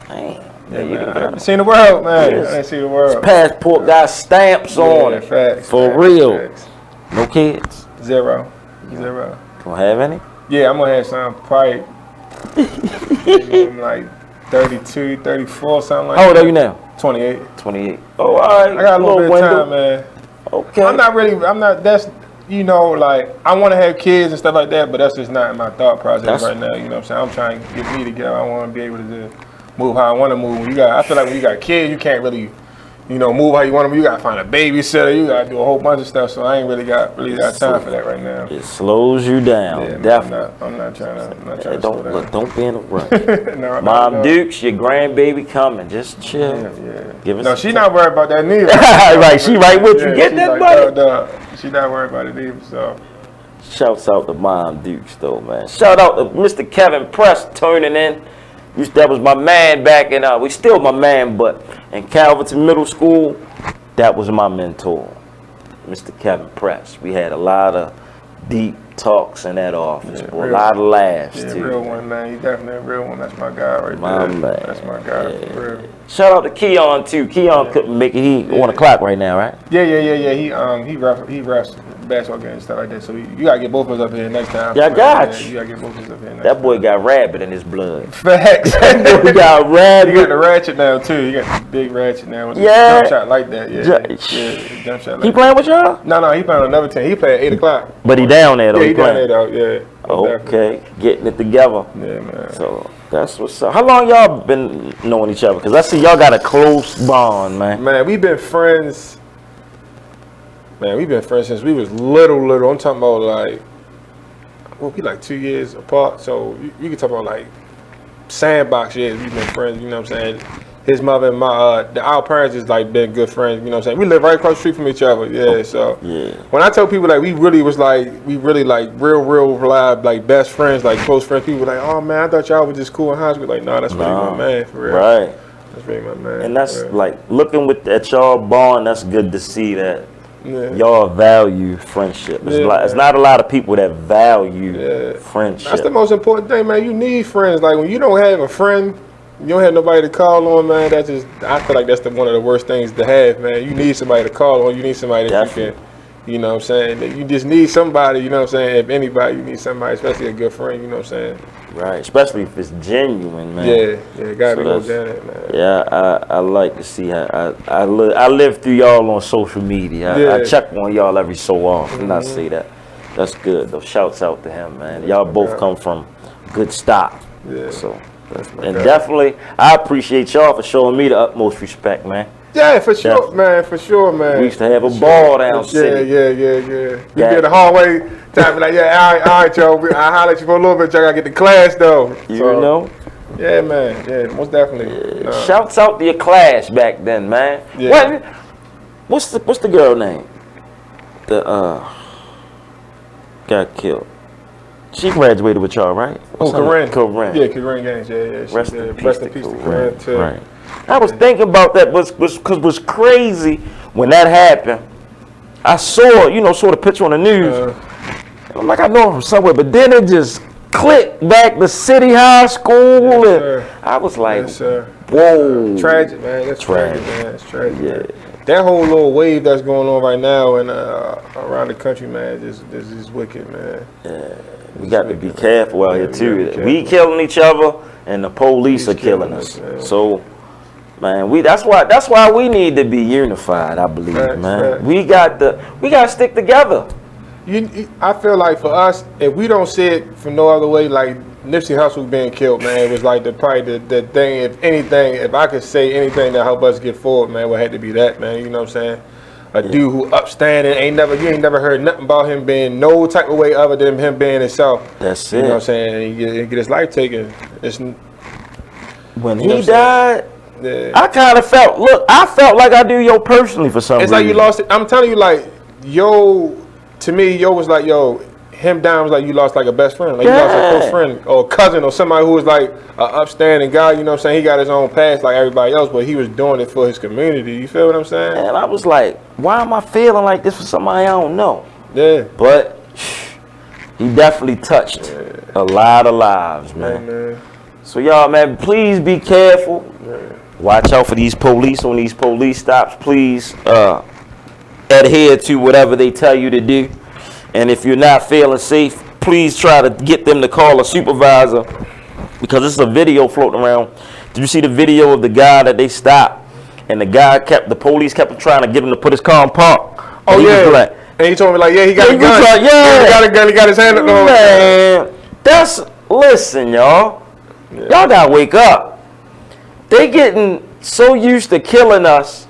I've seen the world, man. Yes. I ain't seen the world. His passport got stamps on it. Facts, for real. Facts. No kids? Zero. Don't have any? Yeah, I'm gonna have some probably like 32, 34, something like that. How old are you now? 28. 28. Oh, all right. I got a little bit of time, man. Okay. That's, you know, like, I want to have kids and stuff like that, but that's just not in my thought process right now, you know what I'm saying? I'm trying to get me together. I want to be able to move how I want to move. I feel like when you got kids, you can't really, you know, move how you want to move. You got to find a babysitter. You got to do a whole bunch of stuff, so I ain't really got time for that right now. It slows you down, yeah, definitely. I'm not trying to slow down. Don't be in a rush. Mom Dukes, your grandbaby coming. Just chill. Yeah. She's not worried about that neither. Right, she right with you. Get that money. She's not worried about it either, so. Shouts out to Mom Dukes, though, man. Shout out to Mr. Kevin Press tuning in. That was my man back in, we still my man, but in Calverton Middle School, that was my mentor, Mr. Kevin Press. We had a lot of deep talks in that office, a lot of laughs, too. Real one, man. He's definitely a real one. That's my guy right there. Man. That's my guy, for real. Shout out to Keon, too. Keon couldn't make it. He on the clock right now, right? Yeah. He refs basketball games and stuff like that. So you gotta get both of us up here next time. Yeah, I got you. You gotta get both of us up here next That boy got rabbit in his blood. Facts. That boy got rabbit. You got the ratchet now too. You got the big ratchet now with the jump shot like that. Jump shot. He playing with y'all? No, he playing on another team. He playing at 8 o'clock. But he down there though. Yeah, he down there though. Yeah. Okay, getting it together. Yeah, man. So that's what's up. How long y'all been knowing each other? Because I see y'all got a close bond, man. Man, we've been friends. Man, we've been friends since we was little. I'm talking about like, we like 2 years apart. So you can talk about like sandbox years. We've been friends. You know what I'm saying? His mother and our parents has like been good friends. You know what I'm saying? We live right across the street from each other. Yeah. So when I tell people like we really real live like best friends, like close friends, people like, oh man, I thought y'all was just cool in high school. Like, nah, that's really my man for real. Right. That's really my man. And that's like looking at y'all bond. That's good to see that. Y'all value friendship. It's not a lot of people that value friendship. That's the most important thing, man. You need friends. Like when you don't have a friend, you don't have nobody to call on, man. I feel like that's one of the worst things to have, man. You need somebody to call on. You need somebody that you can, you know what I'm saying? You just need somebody, you know what I'm saying? If anybody, you need somebody, especially a good friend, you know what I'm saying? Right, especially if it's genuine, man. Yeah, gotta be go down it, man. Yeah, I like to see how I live through y'all on social media. I check on y'all every so often. I say that. That's good though. Shouts out to him, man. Y'all both come from good stock. Yeah. So definitely, I appreciate y'all for showing me the utmost respect, man. Yeah, for sure, man. For sure, man. We used to have a ball down city. Yeah. We did the hallway time, like, all right, y'all. I'll holler at you for a little bit. Y'all gotta get to class though. You know. Yeah, man. Yeah, most definitely. Shouts out to your class back then, man. Yeah. What's the girl name? The got killed. She graduated with y'all, right? Corinne. Corinne. Yeah, Corinne Gaines. Yeah. Rest in peace to Corinne too. Right. I was thinking about that, because was crazy when that happened. I saw the picture on the news. I'm like, I know him from somewhere, but then it just clicked back to City High School, and I was like, whoa. Tragic, man. That's tragic, man. It's tragic. Yeah. Man. That whole little wave that's going on right now and around the country, man, is wicked, man. Yeah. We got to be careful out here too. We killing each other, and the police are killing us. So, man, that's why we need to be unified. I believe, man. We got to stick together. I feel like for us, if we don't see it from no other way, like Nipsey Hussle being killed, man, it was like probably the thing. If anything, if I could say anything to help us get forward, man, would have to be that, man. You know what I'm saying? A dude who upstanding, you ain't never heard nothing about him being no type of way other than him being himself. That's it. You know what I'm saying? And get his life taken. When he died, I kind of felt like I do yo personally for some reason. It's like you lost it. I'm telling you, like, to me, was like, him down was like you lost like a best friend. Like you lost a close friend or a cousin or somebody who was like an upstanding guy, you know what I'm saying? He got his own past like everybody else, but he was doing it for his community. You feel what I'm saying? And I was like, why am I feeling like this for somebody I don't know? Yeah. But he definitely touched a lot of lives, man. So y'all, man, please be careful. Watch out for these police on these police stops. Please adhere to whatever they tell you to do. And if you're not feeling safe, please try to get them to call a supervisor, because it's a video floating around. Did you see the video of the guy that they stopped? And the police kept trying to get him to put his car in park. Oh, yeah. And he told me, like, he got a gun. He got a gun. He got his hand up. Man, listen, y'all. Y'all gotta wake up. They getting so used to killing us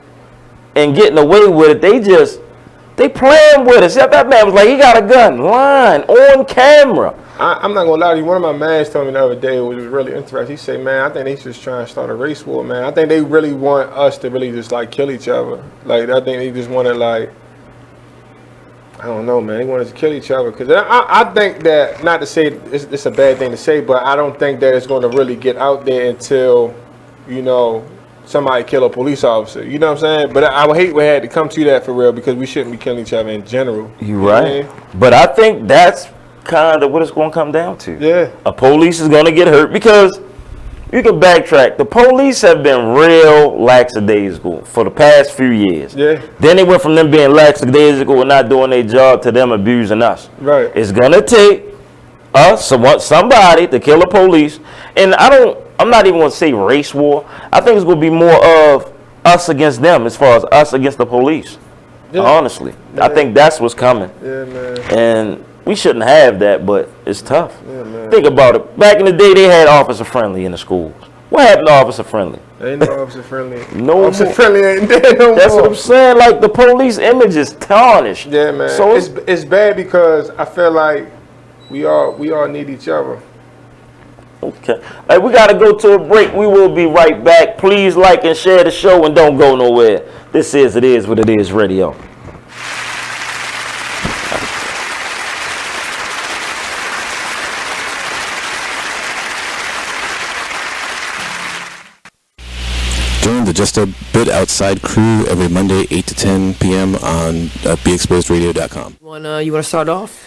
and getting away with it. They playing with us. That man was like, he got a gun, lying on camera. I'm not gonna lie to you. One of my mans told me the other day, it was really interesting. He said, man, I think they just trying to start a race war, man. I think they really want us to really just like kill each other. Like, I think they just want to like, I don't know, man. They want us to kill each other. Because I think that, not to say it's a bad thing to say, but I don't think that it's going to really get out there until, somebody kill a police officer. You know what I'm saying? But I would hate we had to come to that for real, because we shouldn't be killing each other in general. You're right. But I think that's kind of what it's going to come down to. Yeah. A police is going to get hurt, because you can backtrack. The police have been real lackadaisical for the past few years. Yeah. Then they went from them being lackadaisical and not doing their job to them abusing us. Right. It's going to take somebody to kill a police. And I'm not even going to say race war. I think it's going to be more of us against them, as far as us against the police. Yeah. Honestly. Yeah. I think that's what's coming. Yeah, man. And we shouldn't have that, but it's tough. Yeah, man. Think about it. Back in the day, they had officer friendly in the schools. What happened to officer friendly? Ain't no officer friendly. No officer friendly ain't there no That's more. what I'm saying. Like, the police image is tarnished. Yeah, man. So it's bad, because I feel like we all need each other. Okay. Hey, we got to go to a break. We will be right back. Please like and share the show, and don't go nowhere. This is It Is What It Is Radio. Join the Just a Bit Outside crew every Monday, 8 to 10 p.m. on BeExposedRadio.com. You want to start off?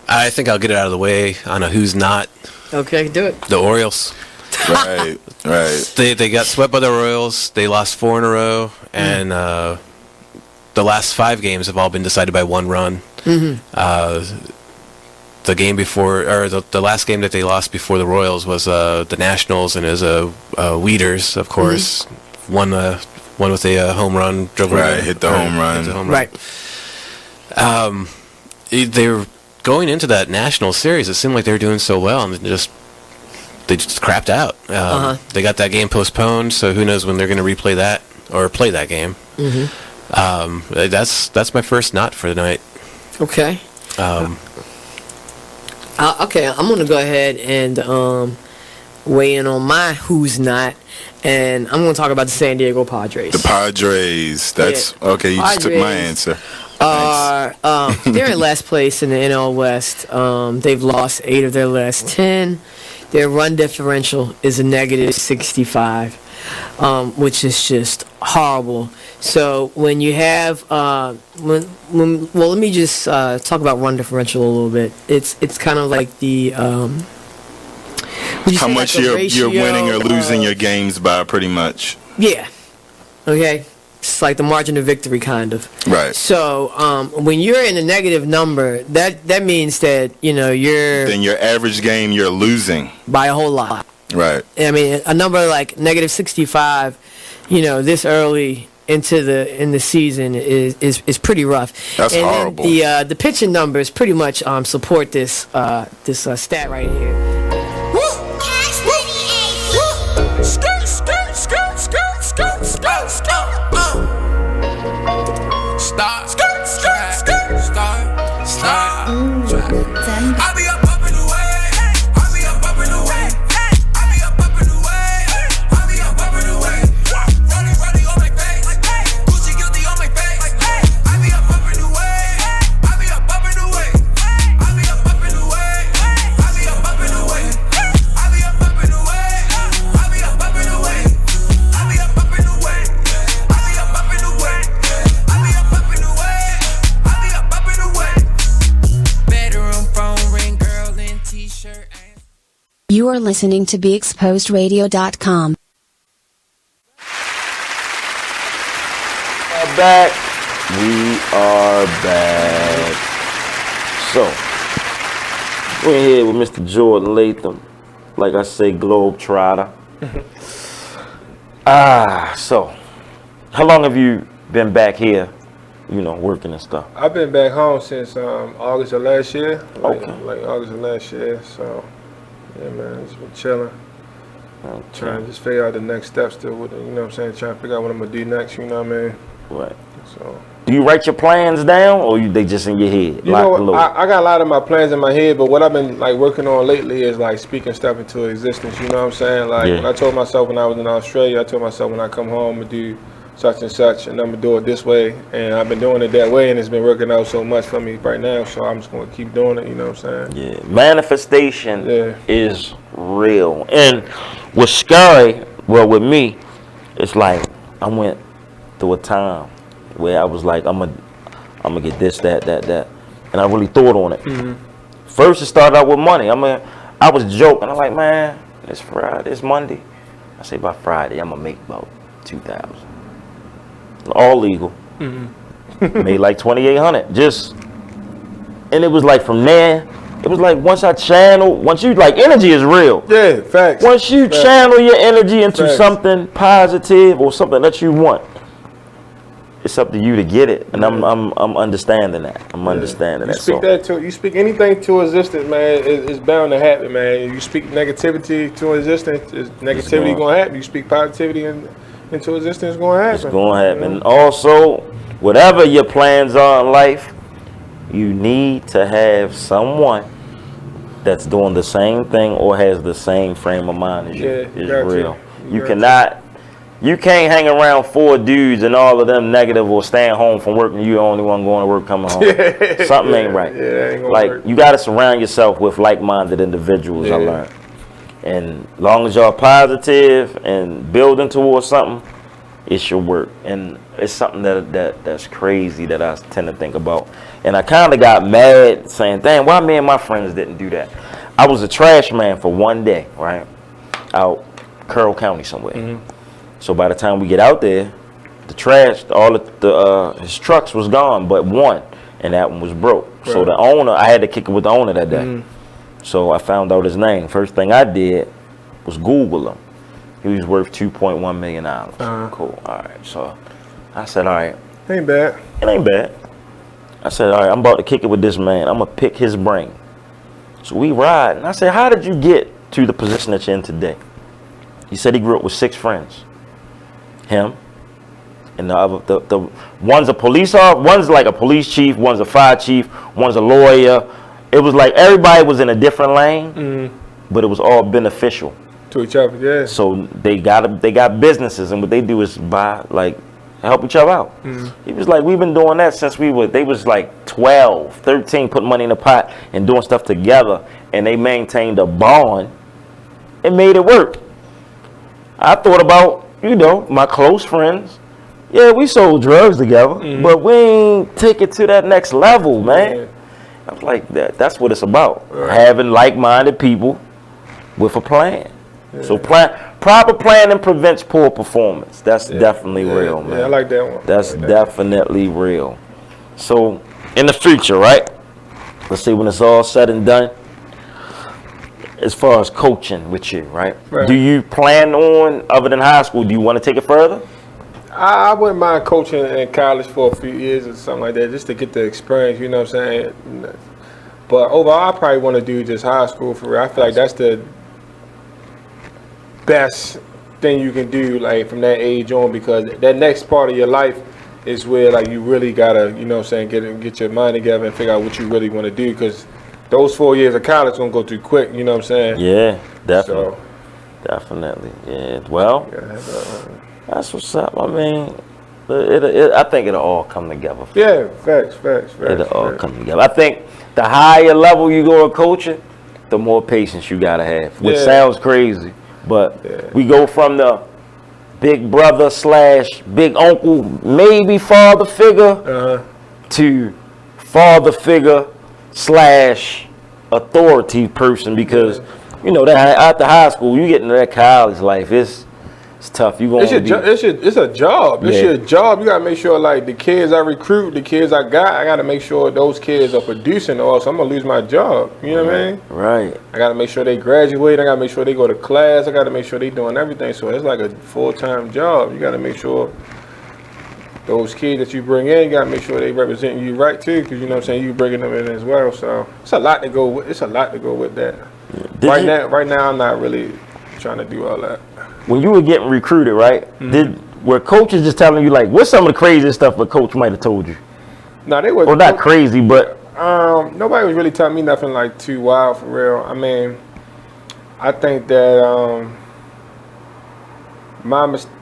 I think I'll get it out of the way on a who's not. Okay, do it. The Orioles. Right. They got swept by the Royals. They lost 4 in a row, and the last 5 games have all been decided by 1 run. Mm-hmm. The game before, or the last game that they lost before the Royals was the Nationals, and it was Weeders, of course, won with a home run. Hit the home run. Right. They were going into that National Series. It seemed like they were doing so well, and they just crapped out. They got that game postponed, so who knows when they're going to replay that or play that game. Mm-hmm. That's my first not for the night. Okay. Okay, I'm gonna go ahead and weigh in on my who's not, and I'm gonna talk about the San Diego Padres. The Padres. That's okay. You just took my answer. They're in last place in the NL West. They've lost 8 of their last 10. Their run differential is a negative 65, which is just horrible. So when you have, well, let me just talk about run differential a little bit. It's kind of like the how much like you're winning or losing your games by, pretty much. Yeah. Okay. It's like the margin of victory, kind of. Right. So when you're in a negative number, that means that you're. Then your average game you're losing by a whole lot. Right. I mean, a number like negative 65, this early in the season is pretty rough. That's horrible. Then the pitching numbers pretty much support this stat right here. I'll be up in the way. I'll be up in the way. I'll be up in the way. I'll be up in the way. Running on my face. Gucci guilty on my face. I'll be up in the way. I'll be up in the way. I'll be up in the way. I'll be up in the way. I'll be up in the way. I'll be up in the way. I'll be up in the way. I'll be up in the way. I'll be up in the way. I'll be up in the way. Bedroom phone ring, girl in t-shirt. You are listening to BeExposedRadio.com. Back. We are back. So, we're here with Mr. Jordan Latham. Like I say, Globetrotter. So, how long have you been back here, working and stuff? I've been back home since August of last year. Okay. Like August of last year. So, yeah, man, just been chilling. Trying to just figure out the next steps to what, what I'm saying? Trying to figure out what I'm going to do next, you know what I mean? Right. So. Do you write your plans down, or they just in your head? You know what? I got a lot of my plans in my head, but what I've been working on lately is speaking stuff into existence. You know what I'm saying? When I told myself when I was in Australia, I told myself when I come home to do such and such, and I'm gonna do it this way, and I've been doing it that way, and it's been working out so much for me right now. So I'm just gonna keep doing it. You know what I'm saying? Yeah. Manifestation is real, and what's scary, well, with me, it's like I went through a time where I was like, I'm gonna get this, that, and I really thought on it. Mm-hmm. First, it started out with money. I was joking. I'm like, man, it's Friday, it's Monday. I say by Friday, I'm gonna make about 2,000, all legal. Mm-hmm. Made like 2,800, and it was like from there. It was like once you energy is real. Yeah, facts. Once you channel your energy into something positive or something that you want, it's up to you to get it, and I'm understanding that. I'm understanding that. You speak anything to existence, man. It's bound to happen, man. You speak negativity to existence, negativity gonna happen. You speak positivity into existence, it's gonna happen. It's gonna happen. And also, whatever your plans are in life, you need to have someone that's doing the same thing or has the same frame of mind as you. It's real. You can't hang around 4 dudes and all of them negative or staying home from work and you the only one going to work coming home. Something ain't right. Ain't gonna work. You got to surround yourself with like-minded individuals, I learned. And as long as y'all positive and building towards something, it's your work. And it's something that's crazy that I tend to think about. And I kind of got mad saying, dang, why me and my friends didn't do that? I was a trash man for one day, right? Out Carroll County somewhere. Mm-hmm. So by the time we get out there, the trash, all of his trucks was gone, but one, and that one was broke. Right. So the owner, I had to kick it with the owner that day. Mm-hmm. So I found out his name. First thing I did was Google him. He was worth $2.1 million. Cool. All right. So I said, all right. Ain't bad. It ain't bad. I said, all right, I'm about to kick it with this man. I'm going to pick his brain. So we ride. And I said, how did you get to the position that you're in today? He said he grew up with 6 friends. Him and the other, the one's a police officer, one's like a police chief, one's a fire chief, one's a lawyer, it was like everybody was in a different lane, but it was all beneficial to each other. Yeah. So they got businesses, and what they do is help each other out. He was like, we've been doing that since they was like 12, 13, putting money in the pot and doing stuff together, and they maintained a bond and made it work. I thought about, my close friends. Yeah, we sold drugs together, but we ain't take it to that next level, man. Yeah. I was like, that's what it's about. Right. Having like-minded people with a plan. Yeah. So proper planning prevents poor performance. That's definitely real, man. Yeah, I like that one. That's definitely real. So in the future, right? Let's see, when it's all said and done, as far as coaching with you, right? Do you plan on, other than high school, do you want to take it further? I wouldn't mind coaching in college for a few years or something like that, just to get the experience, you know what I'm saying? But overall, I probably want to do just high school for real. I feel like that's the best thing you can do, like, from that age on, because that next part of your life is where, like, you really gotta, you know what I'm saying, get your mind together and figure out what you really want to do, because those 4 years of college gonna go too quick, you know what I'm saying? Yeah, definitely. Definitely. Yeah. Well, that's what's up. I mean, I think it'll all come together. Yeah, facts. It'll all come together. I think the higher level you go to coaching, the more patience you gotta have, which sounds crazy, but we go from the big brother / big uncle, maybe father figure, to father figure / authority person, because that after high school you get into that college life, it's tough. It's a job. It's your job. You gotta make sure, like, the kids I recruit, the kids I gotta make sure those kids are producing, or else I'm gonna lose my job. You know what I mean? Right. I gotta make sure they graduate. I gotta make sure they go to class. I gotta make sure they doing everything. So it's like a full-time job. You gotta make sure those kids that you bring in, you gotta make sure they represent you right too, because you know what I'm saying, you bringing them in as well. So it's a lot to go with. It's a lot to go with that. Right now, I'm not really trying to do all that. When you were getting recruited, right? Were coaches just telling you, like, what's some of the craziest stuff a coach might have told you? No, they were. Well, not crazy, but nobody was really telling me nothing like too wild for real. I mean, I think that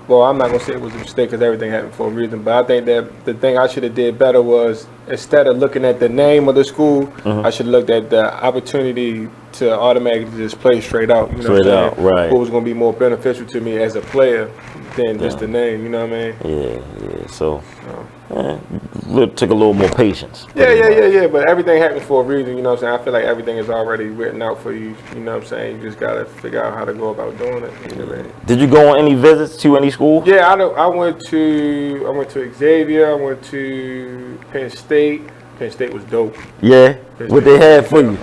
well, I'm not gonna say it was a mistake because everything happened for a reason, but I think that the thing I should have did better was, instead of looking at the name of the school, I should have looked at the opportunity to automatically just play straight out. You know straight what I'm out, right? What was gonna be more beneficial to me as a player than just the name. You know what I mean? Yeah. So took a little more patience. Yeah. But everything happens for a reason. You know what I'm saying? I feel like everything is already written out for you. You know what I'm saying? You just gotta figure out how to go about doing it. You know what I mean? Did you go on any visits to any school? Yeah, I went to Xavier. I went to Penn State. Penn State was dope. Yeah. What they had for you?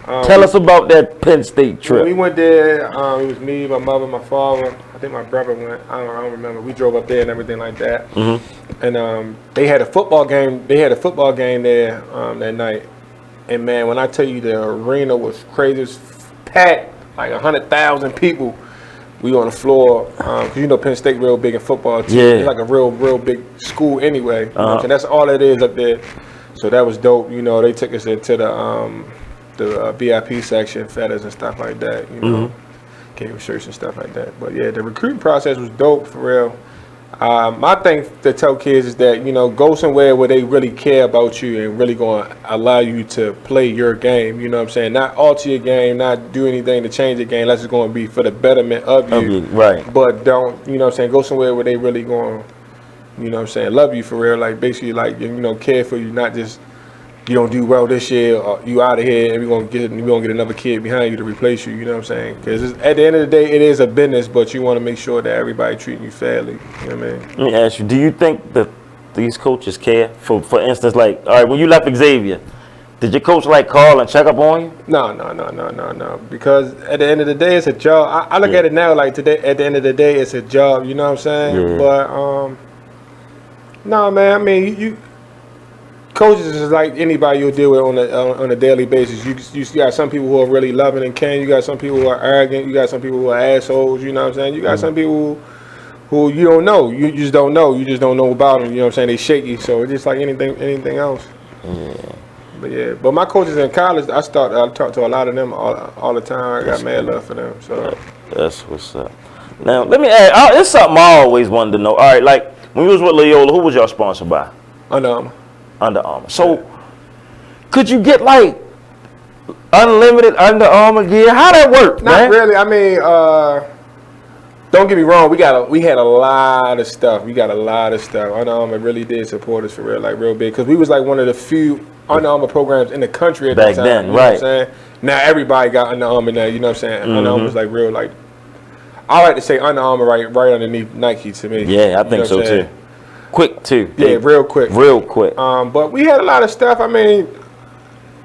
Tell us about that Penn State trip. When we went there, it was me, my mother, my father. I think my brother went. I don't remember. We drove up there and everything like that. And they had a football game. They had a football game there that night. And man, when I tell you the arena was crazy, it was packed, like 100,000 people. We on the floor. Cause you know Penn State real big in football too. Yeah. It's like a real big school anyway. You know what I'm saying? That's all it is up there. So that was dope. You know, they took us into the VIP section, feathers and stuff like that, you know, came shirts and stuff like that. But yeah, the recruiting process was dope for real. My thing to tell kids is that, go somewhere where they really care about you and really going to allow you to play your game. You know what I'm saying? Not alter your game, not do anything to change the game. Unless it's going to be for the betterment of you. Right. But don't, you know what I'm saying, go somewhere where they really going to, you know what I'm saying, love you for real. Like, basically, like, care for you, not just, you don't do well this year, or you out of here, and we're gonna get another kid behind you to replace you. You know what I'm saying? Because at the end of the day, it is a business, but you want to make sure that everybody treating you fairly. You know what I mean? Let me ask you: do you think that these coaches care? For instance, like, all right, when you left Xavier, did your coach call and check up on you? No. Because at the end of the day, it's a job. I look at it now like today. At the end of the day, it's a job. You know what I'm saying? Yeah. But no, man. I mean, coaches is like anybody you'll deal with on a daily basis. You got some people who are really loving and caring. You got some people who are arrogant. You got some people who are assholes. You know what I'm saying? You got some people who you don't know. You just don't know. You just don't know about them. You know what I'm saying? They shaky. So it's just like anything else. Yeah. But yeah, but my coaches in college, I talk to a lot of them all the time. I got mad love for them. So that's what's up. Now let me ask. It's something I always wanted to know. All right, like when you was with Loyola, who was y'all sponsored by? Under Armour. Under Armour. So could you get like unlimited Under Armour gear? How that work, Not man? really. I mean, don't get me wrong. We had a lot of stuff. We got a lot of stuff. Under Armour really did support us for real, like real big, because we was like one of the few Under Armour programs in the country at Back that time. then, you know right? What I'm saying? Now everybody got Under Armour now. You know what I'm saying? Under Armour was like real, like I like to say Under Armour right underneath Nike to me. Yeah, I think so too. Quick too. Yeah, real quick. Real quick. But we had a lot of stuff. I mean,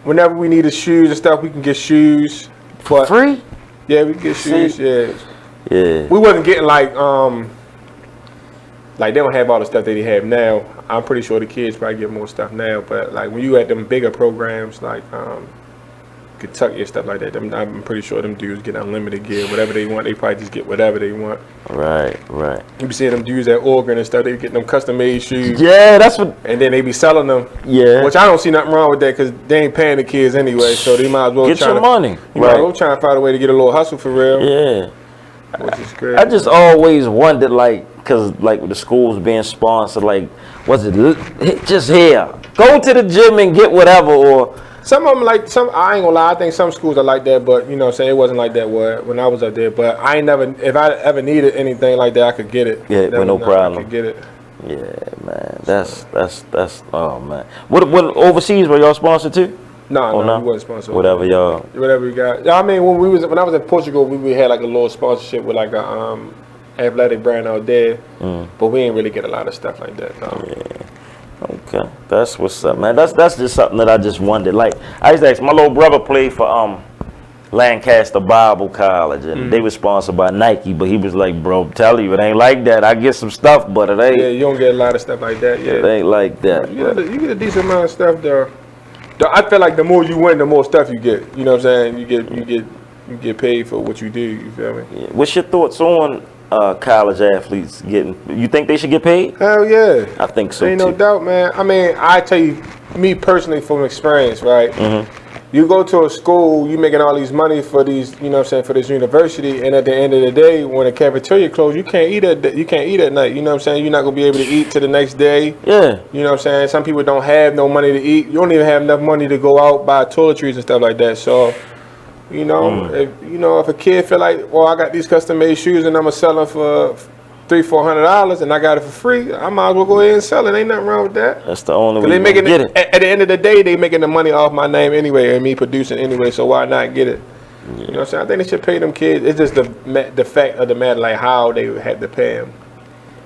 whenever we needed shoes and stuff, we can get shoes. For free? Yeah, we can get shoes. Yeah. Yeah. We wasn't getting like they don't have all the stuff that they have now. I'm pretty sure the kids probably get more stuff now. But like when you at them bigger programs like Kentucky and stuff like that, I'm pretty sure them dudes get unlimited gear. Whatever they want, they probably just get whatever they want. Right. You be seeing them dudes at Oregon and stuff. They get them custom made shoes. Yeah, that's what. And then they be selling them. Yeah. Which I don't see nothing wrong with that because they ain't paying the kids anyway. So they might as well Get your money. Right. We're trying to find a way to get a little hustle for real. Yeah. Which is crazy. I just always wondered, like, because like with the schools being sponsored, like, was it just here? Go to the gym and get whatever, or some of them I ain't gonna lie, I think some schools are like that, but you know what I'm saying, it wasn't like that when I was up there. But I ain't never, if I ever needed anything like that, I could get it. Yeah, with no problem. I could get it. Yeah, man. That's oh man. What overseas were y'all sponsored too? No, we wasn't sponsored. Whatever we got. I mean, when I was in Portugal, we had like a little sponsorship with like a athletic brand out there, but we ain't really get a lot of stuff like that. No. Yeah. Okay, that's what's up, man. That's just something that I just wondered. Like I used to ask, my little brother played for Lancaster Bible College, and they were sponsored by Nike, but he was like, bro, tell you it ain't like that. I get some stuff, but it ain't. Yeah, you don't get a lot of stuff like that. Yeah, it ain't like that. You get a decent amount of stuff though. I feel like the more you win, the more stuff you get. You know what I'm saying? You get paid for what you do. You feel me? Yeah. What's your thoughts on college athletes getting? You think they should get paid? Hell yeah. I think so. Ain't no doubt, man. I mean, I tell you, me personally, from experience, right? You go to a school, you making all these money for these, you know what I'm saying, for this university, and at the end of the day, when the cafeteria closed, you can't eat at night. You know what I'm saying? You're not gonna be able to eat till the next day. Yeah. You know what I'm saying? Some people don't have no money to eat. You don't even have enough money to go out buy toiletries and stuff like that. So, you know, if a kid feel like, well, I got these custom made shoes and I'm gonna sell them for $300-400 and I got it for free, I might as well go ahead and sell it. Ain't nothing wrong with that. That's the only way they to get it. At the end of the day, they making the money off my name anyway and me producing anyway, so why not get it? Yeah. You know what I'm saying? I think they should pay them kids. It's just the fact of the matter, like how they had to pay them.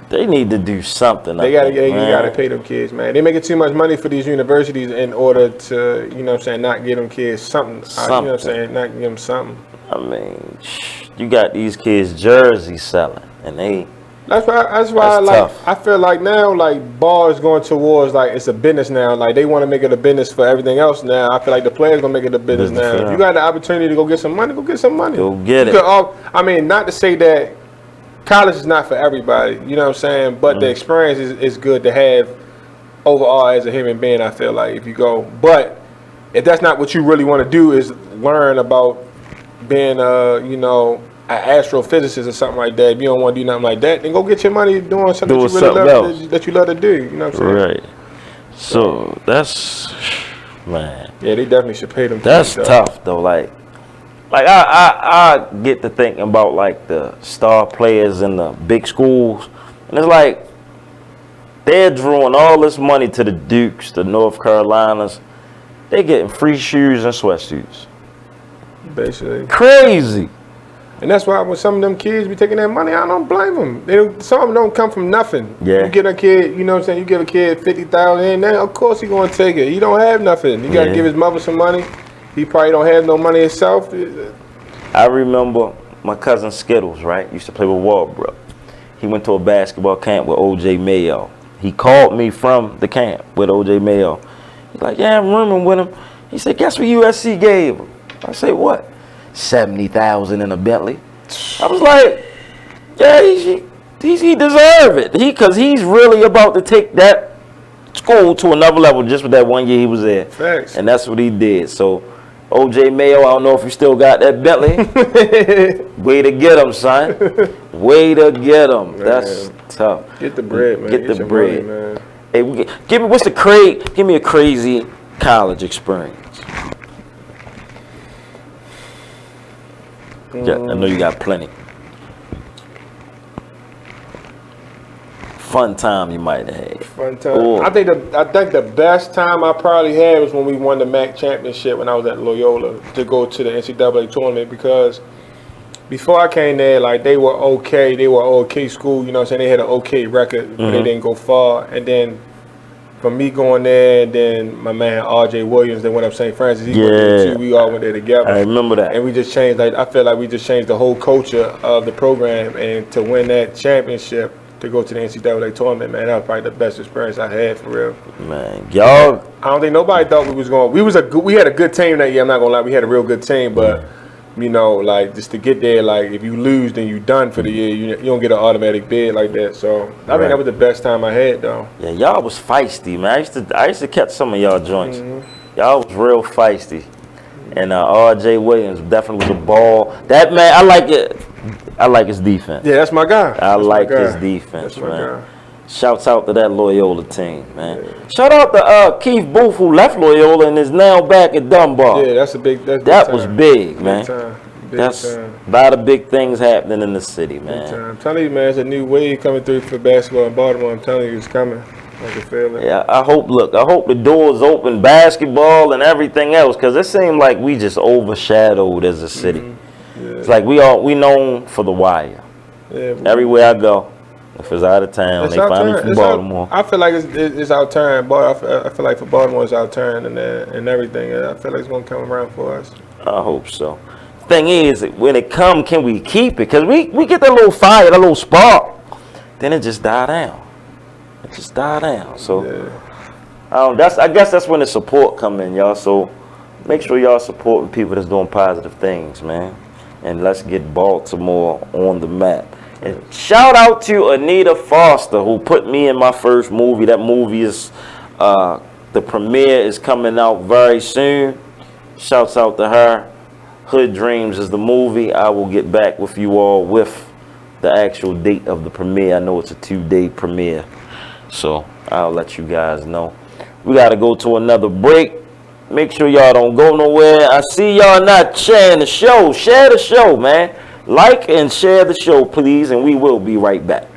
They need to do something. You gotta pay them kids, man. They making too much money for these universities in order to, you know what I'm saying, not give them kids something. You know what I'm saying? Not give them something. I mean, you got these kids jerseys selling, and they. That's why I feel like now, like, ball is going towards, like, it's a business now. Like, they want to make it a business for everything else now. I feel like the players going to make it a business now. If you got the opportunity to go get some money, go get some money. Go get it. I mean, not to say that college is not for everybody, you know what I'm saying? But the experience is good to have overall as a human being, I feel like, if you go. But if that's not what you really want to do, is learn about being, an astrophysicist or something like that. If you don't want to do nothing like that, then go get your money doing something that you love to do. You know what I'm saying? Right. So that's, man. Yeah, they definitely should pay them. That's tough though. Like I get to thinking about like the star players in the big schools, and it's like they're drawing all this money to the Dukes, the North Carolinas. They getting free shoes and sweatsuits. Basically. Crazy. And that's why when some of them kids be taking that money, I don't blame them. Some of them don't come from nothing. Yeah. You get a kid, you know what I'm saying, you give a kid $50,000 and then of course he gonna take it. He don't have nothing. You gotta give his mother some money. He probably don't have no money himself. I remember my cousin Skittles, right? Used to play with Walbrook. He went to a basketball camp with O.J. Mayo. He called me from the camp with O.J. Mayo. He's like, yeah, I'm rooming with him. He said, guess what USC gave him? I said, what? $70,000 in a Bentley. I was like, yeah, he deserve it. Because he's really about to take that school to another level just with that 1 year he was there. Facts. And that's what he did. So, OJ Mayo, I don't know if you still got that Bentley. Way to get him, son. Way to get him. Man. That's tough. Get the bread, man. Get the bread. Money, man. Hey, give me a crazy college experience. Yeah, I know you got plenty. Fun time you might have had. Fun time. I think the best time I probably had was when we won the MAC championship when I was at Loyola to go to the NCAA tournament, because before I came there, like, they were okay. They were an okay school, you know what I'm saying? They had an okay record, but they didn't go far. And then from me going there, and then my man R.J. Williams, they went up St. Francis. He went there too. We all went there together. I remember that. And we just changed, like, I feel like we just changed the whole culture of the program. And to win that championship, to go to the NCAA tournament, man, that was probably the best experience I had, for real. Man, y'all. I don't think nobody thought we was going. We had a good team that year. I'm not gonna lie, we had a real good team, but you know, like, just to get there, like, if you lose, then you done for the year. You don't get an automatic bid like that. So I think that was the best time I had, though. Yeah, y'all was feisty, man. I used to catch some of y'all joints. Y'all was real feisty. And R.J. Williams definitely was a ball. That man, I like it. I like his defense. Yeah, that's my guy. I like his defense, man. Shouts out to that Loyola team, man. Shout out to Keith Booth, who left Loyola and is now back at Dunbar. Yeah, that was big, man. That's a lot of big things happening in the city, man. I'm telling you, man, it's a new wave coming through for basketball in Baltimore. I'm telling you, it's coming. I can feel it. Yeah, I hope the doors open, basketball and everything else, because it seemed like we just overshadowed as a city. It's like we known for the wire. Yeah, everywhere I go, if it's out of town, they find me from Baltimore. I feel like it's our turn. I feel like for Baltimore, it's our turn and everything. I feel like it's going to come around for us. I hope so. Thing is, when it comes, can we keep it? Because we get that little fire, that little spark, then it just die down. So I guess that's when the support come in, y'all. So make sure y'all supporting people that's doing positive things, man. And let's get Baltimore on the map. And shout out to Anita Foster, who put me in my first movie. That movie is, the premiere is coming out very soon. Shouts out to her. Hood Dreams is the movie. I will get back with you all with the actual date of the premiere. I know it's a 2-day premiere, so I'll let you guys know. We got to go to another break. Make sure y'all don't go nowhere. I see y'all not sharing the show. Share the show, man. Like and share the show, please, and we will be right back.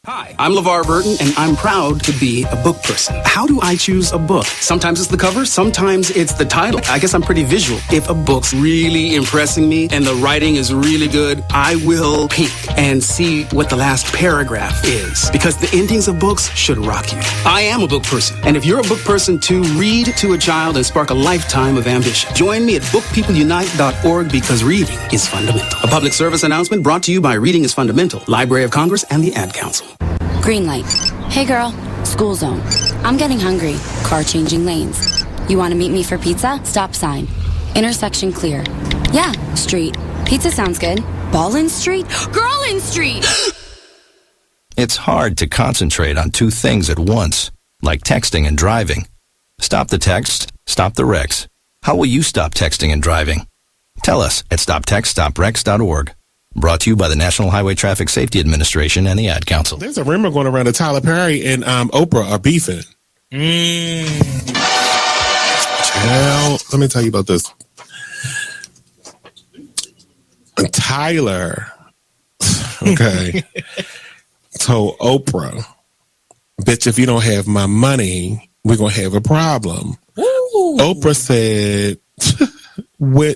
Hi, I'm LeVar Burton, and I'm proud to be a book person. How do I choose a book? Sometimes it's the cover, sometimes it's the title. I guess I'm pretty visual. If a book's really impressing me and the writing is really good, I will peek and see what the last paragraph is, because the endings of books should rock you. I am a book person, and if you're a book person too, read to a child and spark a lifetime of ambition. Join me at bookpeopleunite.org, because reading is fundamental. A public service announcement brought to you by Reading is Fundamental, Library of Congress, and the Ad Council. Green light. Hey girl, school zone. I'm getting hungry. Car changing lanes. You want to meet me for pizza? Stop sign. Intersection clear. Yeah, street. Pizza sounds good. Ballin Street? Girlin Street! It's hard to concentrate on two things at once, like texting and driving. Stop the text, stop the wrecks. How will you stop texting and driving? Tell us at stoptextstopwrecks.org. Brought to you by the National Highway Traffic Safety Administration and the Ad Council. There's a rumor going around that Tyler Perry and Oprah are beefing. Well, let me tell you about this. Tyler, okay, told Oprah, bitch, if you don't have my money, we're going to have a problem. Ooh. Oprah said, what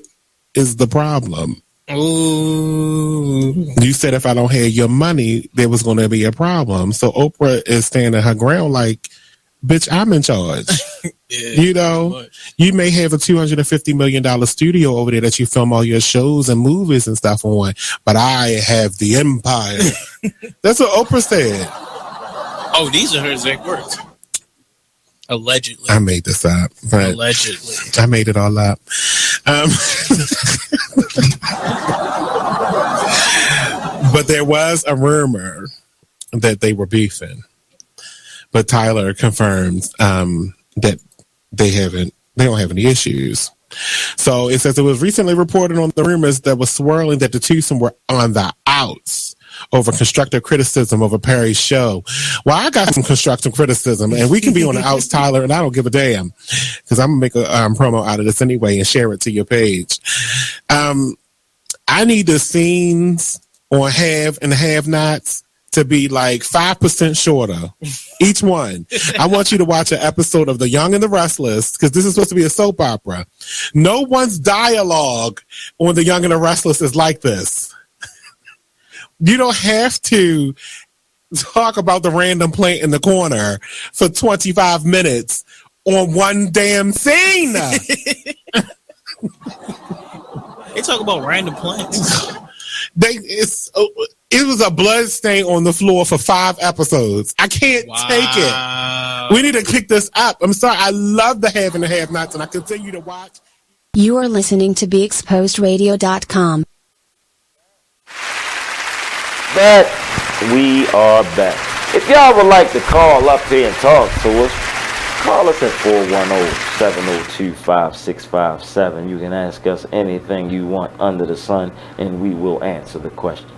is the problem? Ooh. You said if I don't have your money, there was going to be a problem. So Oprah is standing her ground like, bitch, I'm in charge. Yeah, you know, you may have a $250 million studio over there that you film all your shows and movies and stuff on, but I have the empire. That's what Oprah said. Oh, these are her exact words. Allegedly. I made this up. But Allegedly. I made it all up. But there was a rumor that they were beefing. But Tyler confirmed that they don't have any issues. So it says it was recently reported on the rumors that was swirling that the twosome were on the outs over constructive criticism over Perry's show. Well, I got some constructive criticism, and we can be on the outs, Tyler, and I don't give a damn because I'm going to make a promo out of this anyway and share it to your page. I need the scenes on Have and Have Nots to be like 5% shorter, each one. I want you to watch an episode of The Young and the Restless, because this is supposed to be a soap opera. No one's dialogue on The Young and the Restless is like this. You don't have to talk about the random plant in the corner for 25 minutes on one damn scene. They talk about random plants. It was a blood stain on the floor for 5 episodes. I can't take it. We need to kick this up. I'm sorry. I love the Have and the Have Nots, and I continue to watch. You are listening to BeExposedRadio.com. We are back. If y'all would like to call up here and talk to us, call us at 410-702-5657. You can ask us anything you want under the sun, and we will answer the question.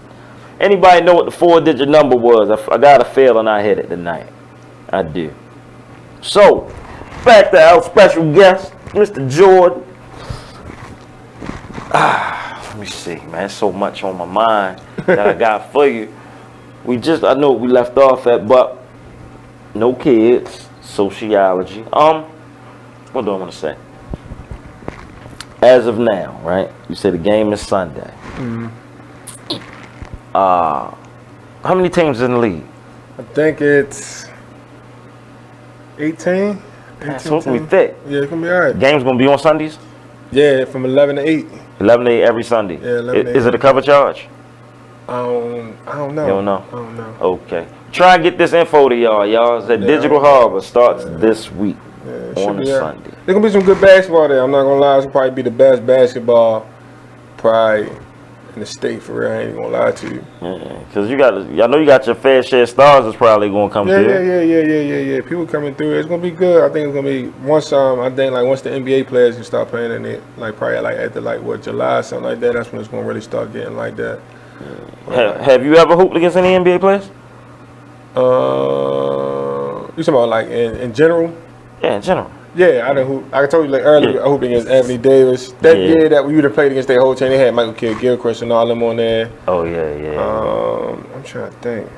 Anybody know what the 4-digit number was? I got a feeling I hit it tonight. I do. So, back to our special guest, Mr. Jordan. Let me see, man. So much on my mind that I got for you. I know what we left off at, but no kids, sociology. What do I want to say? As of now, right? You said the game is Sunday. Mm-hmm. How many teams in the league? I think it's 18. That's supposed to be thick. Yeah, it's gonna be alright. Game's gonna be on Sundays? Yeah, from 11 to 8. 11 to 8 every Sunday. Yeah, 11 to 8. Is it a cover charge? I don't know. You don't know? I don't know. Okay. Try and get this info to y'all. Y'all said Digital Harbor starts this week on a Sunday. There's gonna be some good basketball there. I'm not gonna lie. It's gonna probably be the best basketball probably in the state, for real. I ain't gonna lie to you. Yeah, because I know you got your fair share of stars that's probably gonna come through. Yeah. People coming through. It's gonna be good. I think it's gonna be once the NBA players can start playing in it, like probably like after July, something like that. That's when it's gonna really start getting like that. Have you ever hooped against any NBA players? You talking about like in general? Yeah, in general. Yeah, I done hoop. I told you like earlier, I hooped against Anthony Davis. That year that we would have played against their whole team, they had Michael Kidd-Gilchrist and all them on there. Oh yeah. I'm trying to think.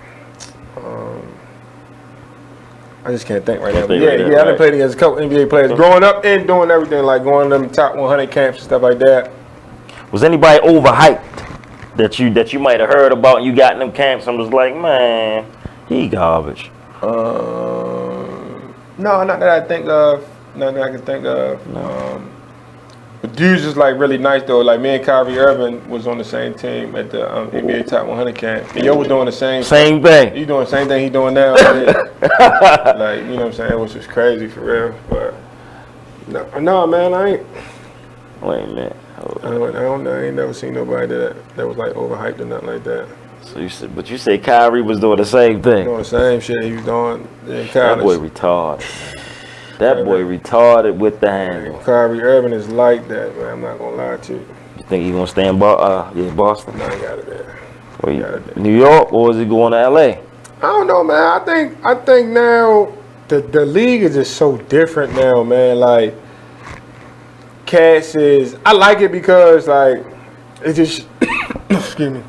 I just can't think right now. But I done played against a couple NBA players growing up and doing everything, like going to them top 100 camps and stuff like that. Was anybody overhyped that you might have heard about and you got in them camps and was like, man, he garbage? No, not that I think of. Nothing I can think of. No. But dudes is like really nice though. Like me and Kyrie Irving was on the same team at the NBA Top 100 camp. And yo was doing the same thing. You doing the same thing he doing now. Like, you know what I'm saying? It was just crazy for real. But no man, I ain't. Wait a minute. I don't know. I ain't never seen nobody that was like overhyped or nothing like that. So you said Kyrie was doing the same thing. Doing the same shit he was doing in college. That boy retarded. That boy retarded with the handle. Kyrie Irving is like that, man. I'm not gonna lie to you. You think he gonna stay in Boston? No, he got it there. New York, or is he going to LA? I don't know, man. I think now the league is just so different now, man. Like cats is, I like it because like it just excuse me,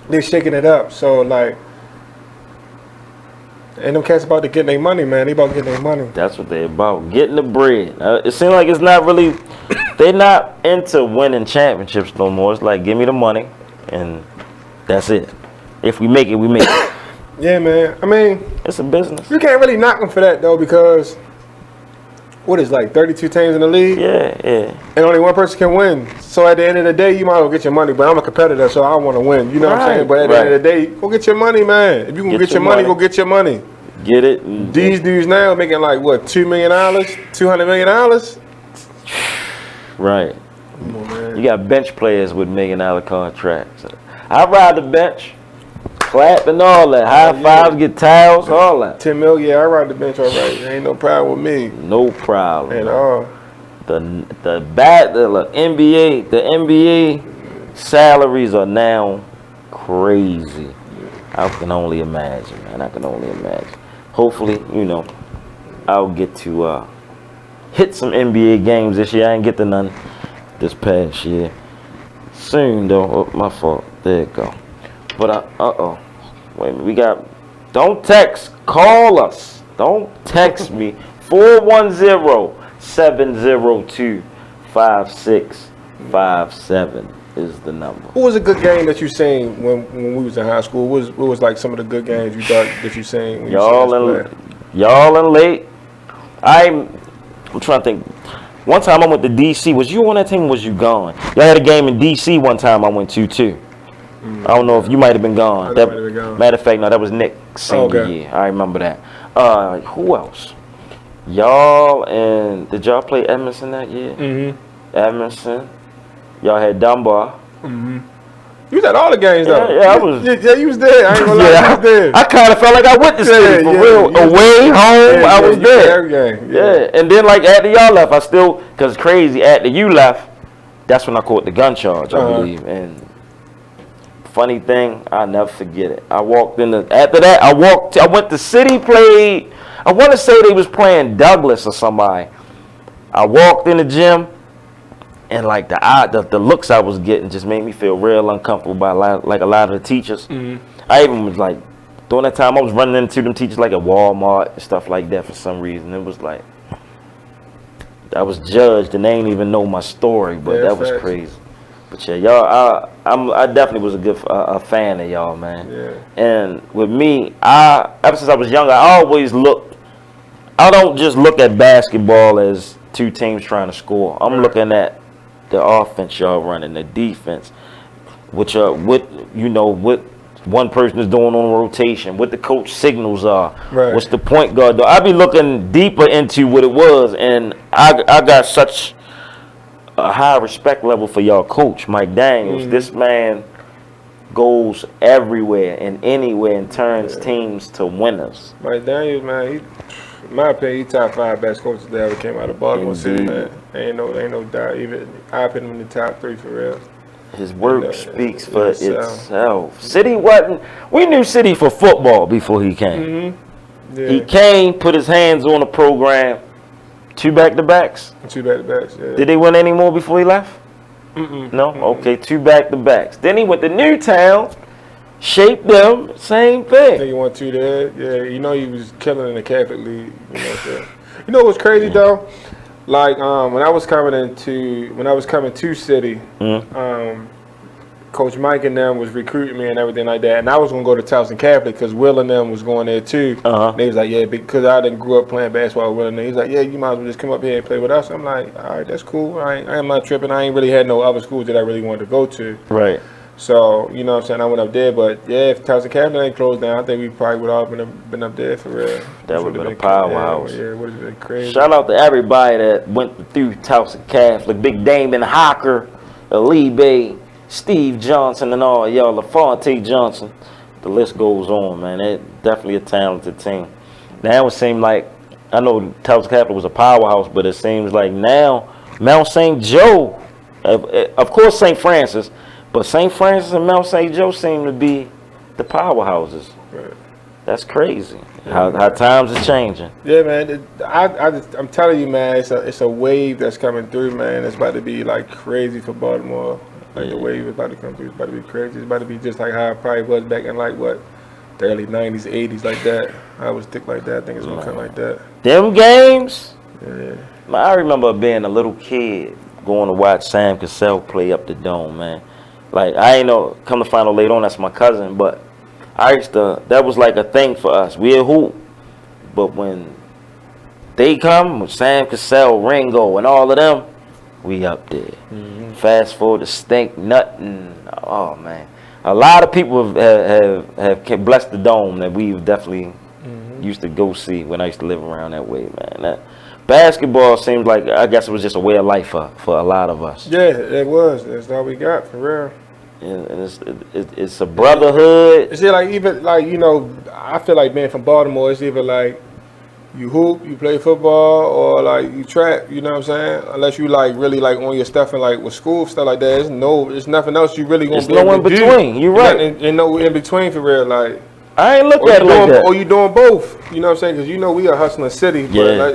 they're shaking it up. So like, ain't no cats about to get their money, man. They about to get their money. That's what they about, getting the bread. It seems like it's not really, they're not into winning championships no more. It's like, give me the money, and that's it. If we make it, we make it. Yeah, man. I mean, it's a business. You can't really knock them for that though, because what is like 32 teams in the league? Yeah. And only one person can win. So at the end of the day, you might as well get your money. But I'm a competitor, so I want to win. You know what I'm saying? But at the end of the day, go get your money, man. If you can get your money, go get your money. get it. And, These dudes now making like what, $2 million, $200 million? Right. Come on, man. You got bench players with $1 million contracts. I ride the bench, clap and all that, high fives, get towels, all that. 10 mil, yeah, I ride the bench all right. Ain't no problem with me. No problem at all. The NBA salaries are now crazy. I can only imagine, man. I can only imagine. Hopefully, I'll get to hit some NBA games this year. I ain't get to none this past year. Soon though. Oh, my fault. There you go. But wait a minute. Don't text. Call us. Don't text me. 410-702-5657 is the number. What was a good game that you seen when we was in high school? What was like some of the good games you thought that you seen when y'all in late. I'm trying to think. One time I went to DC. Was you on that team or was you gone? Y'all had a game in DC one time I went to too. I don't know if you might have been gone. Matter of fact, no, that was Nick's senior year. I remember that. Who else? Y'all and did y'all play Edmondson that year? Mm-hmm. Edmondson. Y'all had Dunbar. Mm-hmm. You was at all the games though. Yeah, I was. Yeah, you was there. I ain't gonna lie, you was there. I kind of felt like I went to city for real. Away, home, I was there. Every game. Yeah, and then like after y'all left, cause crazy after you left, that's when I caught the gun charge, I believe. And funny thing, I'll never forget it. After that, I went to city, played. I want to say they was playing Douglas or somebody. I walked in the gym, and like the looks I was getting just made me feel real uncomfortable by a lot of the teachers. Mm-hmm. I even was like, during that time I was running into them teachers like at Walmart and stuff like that for some reason. It was like I was judged and they didn't even know my story, but that was crazy. But yeah, y'all, I definitely was a fan of y'all, man. Yeah. And with me, ever since I was younger, I don't just look at basketball as two teams trying to score. I'm looking at the offense y'all running, the defense, what one person is doing on rotation, what the coach signals are, what's the point guard doing. I be looking deeper into what it was, and I got such a high respect level for y'all coach, Mike Daniels. Mm-hmm. This man goes everywhere and anywhere and turns teams to winners. Mike Daniels, man, in my opinion, he's top 5 best coaches that ever came out of Baltimore City, man. Ain't no doubt. Even I put him in the top 3 for real. His work speaks for itself. City we knew City for football before he came. Mm-hmm. Yeah. He came, put his hands on the program. 2 back-to-backs? 2 back-to-backs, yeah. Did they win any more before he left? Mm-mm. No? Mm-mm. Okay, 2 back-to-backs. Then he went to Newtown, shaped them, same thing. I think he won 2 there. Yeah, he was killing in the Catholic League. You know what's crazy though? Like when I was coming to City, Coach Mike and them was recruiting me and everything like that, and I was gonna go to Towson Catholic because Will and them was going there too. And they was like, yeah, because I didn't grew up playing basketball with Will and them. He's like, yeah, you might as well just come up here and play with us. I'm like, all right, that's cool. I am not tripping. I ain't really had no other schools that I really wanted to go to. Right. So, you know what I'm saying, I went up there, but yeah, if Towson Catholic ain't closed down, I think we probably would all been up there for real. That would have been a powerhouse. Yeah, it would have been crazy. Shout out to everybody that went through Towson Catholic, Big Damon Hocker, Ali Bay, Steve Johnson and all y'all, LaFonte Johnson. The list goes on, man. They're definitely a talented team. Now it seems like, I know Towson Catholic was a powerhouse, but it seems like now Mount St. Joe, of course St. Francis, but St. Francis and Mount St. Joe seem to be the powerhouses. Right. That's crazy. How times are changing. Yeah, man. I'm telling you, man. It's a wave that's coming through, man. It's about to be like crazy for Baltimore. Like the wave is about to come through. It's about to be crazy. It's about to be just like how it probably was back in like what, the early '90s, '80s, like that. I was thick like that. I think it's gonna come like that. Them games. Yeah. Man, I remember being a little kid going to watch Sam Cassell play up the dome, man. Like, I ain't know, come to find out later on, that's my cousin, but that was like a thing for us. We a hoop. But when they come, with Sam Cassell, Ringo, and all of them, we up there. Mm-hmm. Fast forward to Stink Nut, and a lot of people have blessed the dome that we've definitely Used to go see when I used to live around that way, man. That basketball seems like, I guess it was just a way of life for a lot of us. Yeah, it was. That's all we got for real. And it's a brotherhood. It's like, even like, you know, I feel like being from Baltimore, it's either like you hoop, you play football, or like you trap, you know what I'm saying? Unless you like really like on your stuff and like with school stuff like that, it's nothing else you really gonna It's be no able in to between. do. You're right. And no in between for real. Like, I ain't look at it like that. Or you doing both, you know what I'm saying? Because you know we a hustling city, but like,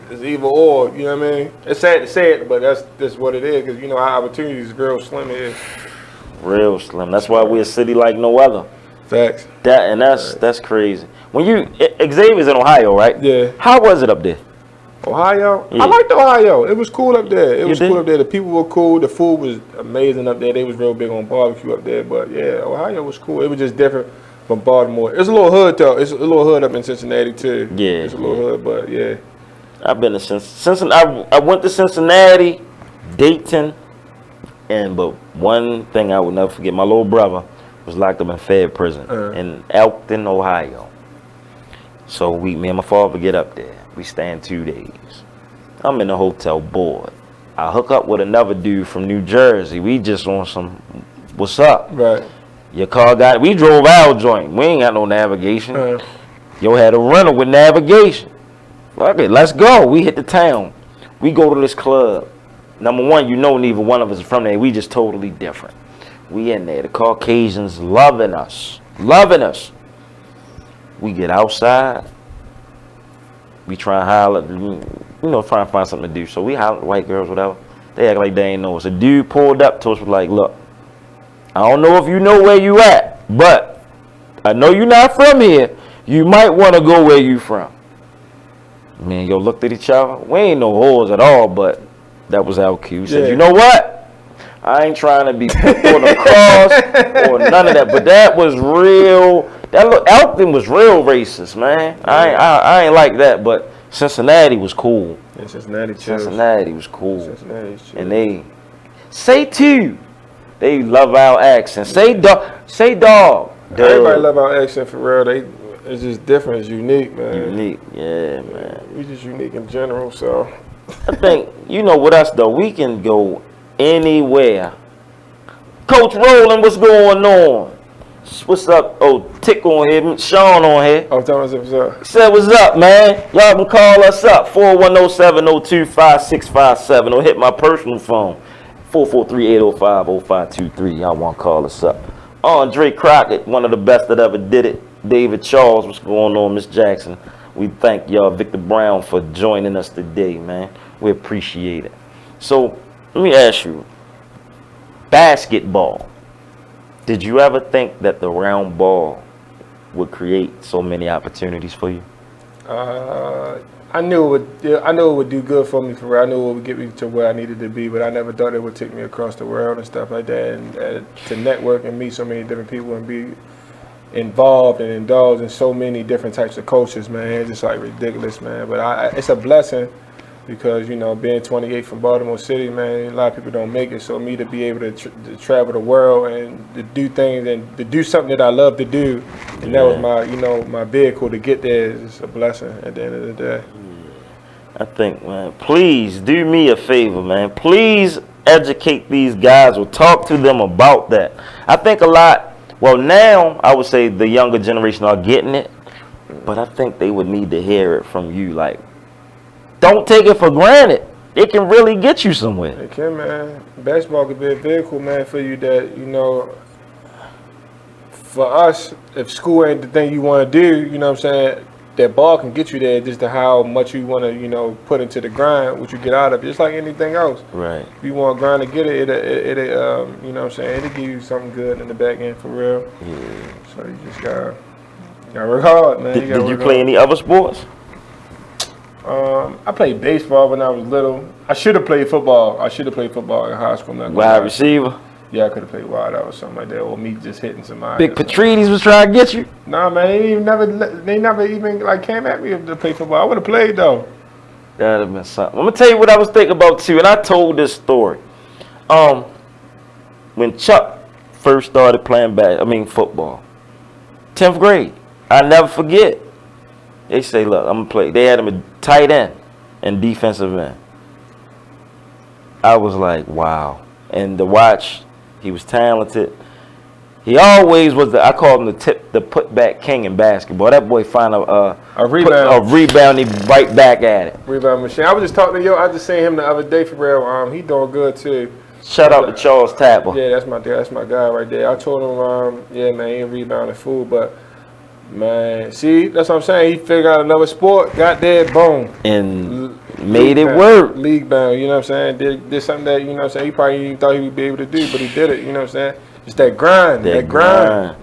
it's either or, you know what I mean? It's sad to say it, but that's what it is, because you know our opportunities is real slim here. Real slim. That's why we're a city like no other. Facts. That's crazy. When Xavier's in Ohio, right? Yeah. How was it up there? Ohio? Yeah. I liked Ohio. It was cool up there. It was cool up there. The people were cool. The food was amazing up there. They was real big on barbecue up there. But yeah, Ohio was cool. It was just different from Baltimore. It's a little hood though. It's a little hood up in Cincinnati too. Yeah. It's a little hood, but yeah. I've been to Cincinnati. I went to Cincinnati, Dayton, but one thing I would never forget, my little brother was locked up in Fed prison in Elkton, Ohio. So me and my father get up there. We staying 2 days. I'm in the hotel board. I hook up with another dude from New Jersey. We just on some, what's up? Right. Your car got, we drove our joint. We ain't got no navigation. Yo had a rental with navigation. Fuck it, let's go. We hit the town. We go to this club. Number one, you know neither one of us is from there. We just totally different. We in there. The Caucasians loving us. Loving us. We get outside. We try and holler, you know, try and find something to do. So we holler at white girls, whatever. They act like they ain't know us. A dude pulled up to us, was like, look, I don't know if you know where you at, but I know you're not from here. You might want to go where you from. Man, yo looked at each other. We ain't no whores at all, but that was our cue. We said, you know what? I ain't trying to be put on the cross or none of that, but that was real. Elkton was real racist, man. I ain't like that, but Cincinnati was cool. Yeah, Cincinnati was cool. Cincinnati's chill. And they say too. They love our accent. Say dog. Say dog. Everybody love our accent for real. It's just different. It's unique, man. Unique, yeah, man. We just unique in general, so. I think, you know, with us though, we can go anywhere. Coach Rowland, what's going on? What's up? Oh, Tick on here, Sean on here. Oh, tell us what's up. Said what's up, man. Y'all can call us up, 410-702-5657, or hit my personal phone, 443-805-0523. Y'all want to call us up. Andre Crockett, one of the best that ever did it. David Charles, what's going on, Miss Jackson? We thank y'all, Victor Brown, for joining us today, man. We appreciate it. So, let me ask you, basketball. Did you ever think that the round ball would create so many opportunities for you? I knew it would do good for me for real. I knew it would get me to where I needed to be, but I never thought it would take me across the world and stuff like that, and to network and meet so many different people and be involved and indulge in so many different types of cultures, man. It's just like ridiculous, man. But it's a blessing because, you know, being 28 from Baltimore City, man, a lot of people don't make it. So me to be able to travel the world and to do things and to do something that I love to do, and that was my, you know, my vehicle to get there, is a blessing at the end of the day. I think, man, please do me a favor, man. Please educate these guys or talk to them about that. I think a lot, well, now I would say the younger generation are getting it, but I think they would need to hear it from you. Like, don't take it for granted. It can really get you somewhere. It can, man. Basketball could be a vehicle, man, for you that, you know, for us, if school ain't the thing you want to do, you know what I'm saying, that ball can get you there just to how much you want to, you know, put into the grind, what you get out of it, just like anything else. Right. If you want to grind to get it, you know what I'm saying, it'll give you something good in the back end for real. Yeah. So you just gotta work hard, man. Did you play any other sports? I played baseball when I was little. I should have played football. I should have played football in high school. Wide receiver? Yeah, I could have played wide out or something like that, or me just hitting somebody. Big Patrides was trying to get you? Nah, man, they never even like came at me to play football. I would have played though. That'd have been something. I'm gonna tell you what I was thinking about too, and I told this story. When Chuck first started playing football, 10th grade, I never forget. They say, look, I'm gonna play. They had him a tight end and defensive end. I was like, wow. And to watch, he was talented. He always was I call him the putback king in basketball. That boy find a rebound, he right back at it. Rebound machine. I was just talking to I just seen him the other day for real. He doing good too. Shout out to Charles Tapper. Yeah, that's my guy right there. I told him, yeah, man, he ain't rebounding fool, but man, see, that's what I'm saying. He figured out another sport, got there, boom, and made it work. League bound, you know what I'm saying? Did something that, you know what I'm saying, he probably didn't thought he would be able to do, but he did it, you know what I'm saying? It's that grind, that grind.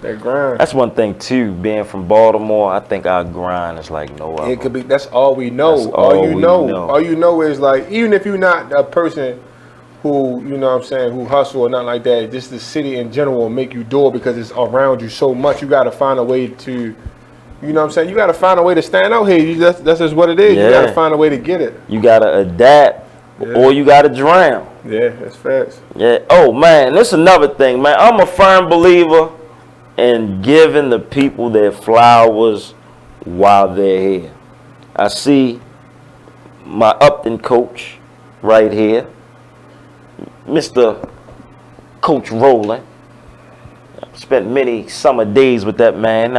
That's one thing too. Being from Baltimore, I think our grind is like no other. It could be. That's all we know. All you know is like, even if you're not a person who, you know what I'm saying, who hustle or nothing like that, just the city in general will make you do it because it's around you so much. You got to find a way to, you know what I'm saying, you got to find a way to stand out here. That's just what it is. Yeah. You got to find a way to get it. You got to adapt or you got to drown. Yeah, that's facts. Yeah. Oh, man, this is another thing, man. I'm a firm believer in giving the people their flowers while they're here. I see my Upton coach right here, Mr. Coach Rowland. I spent many summer days with that man.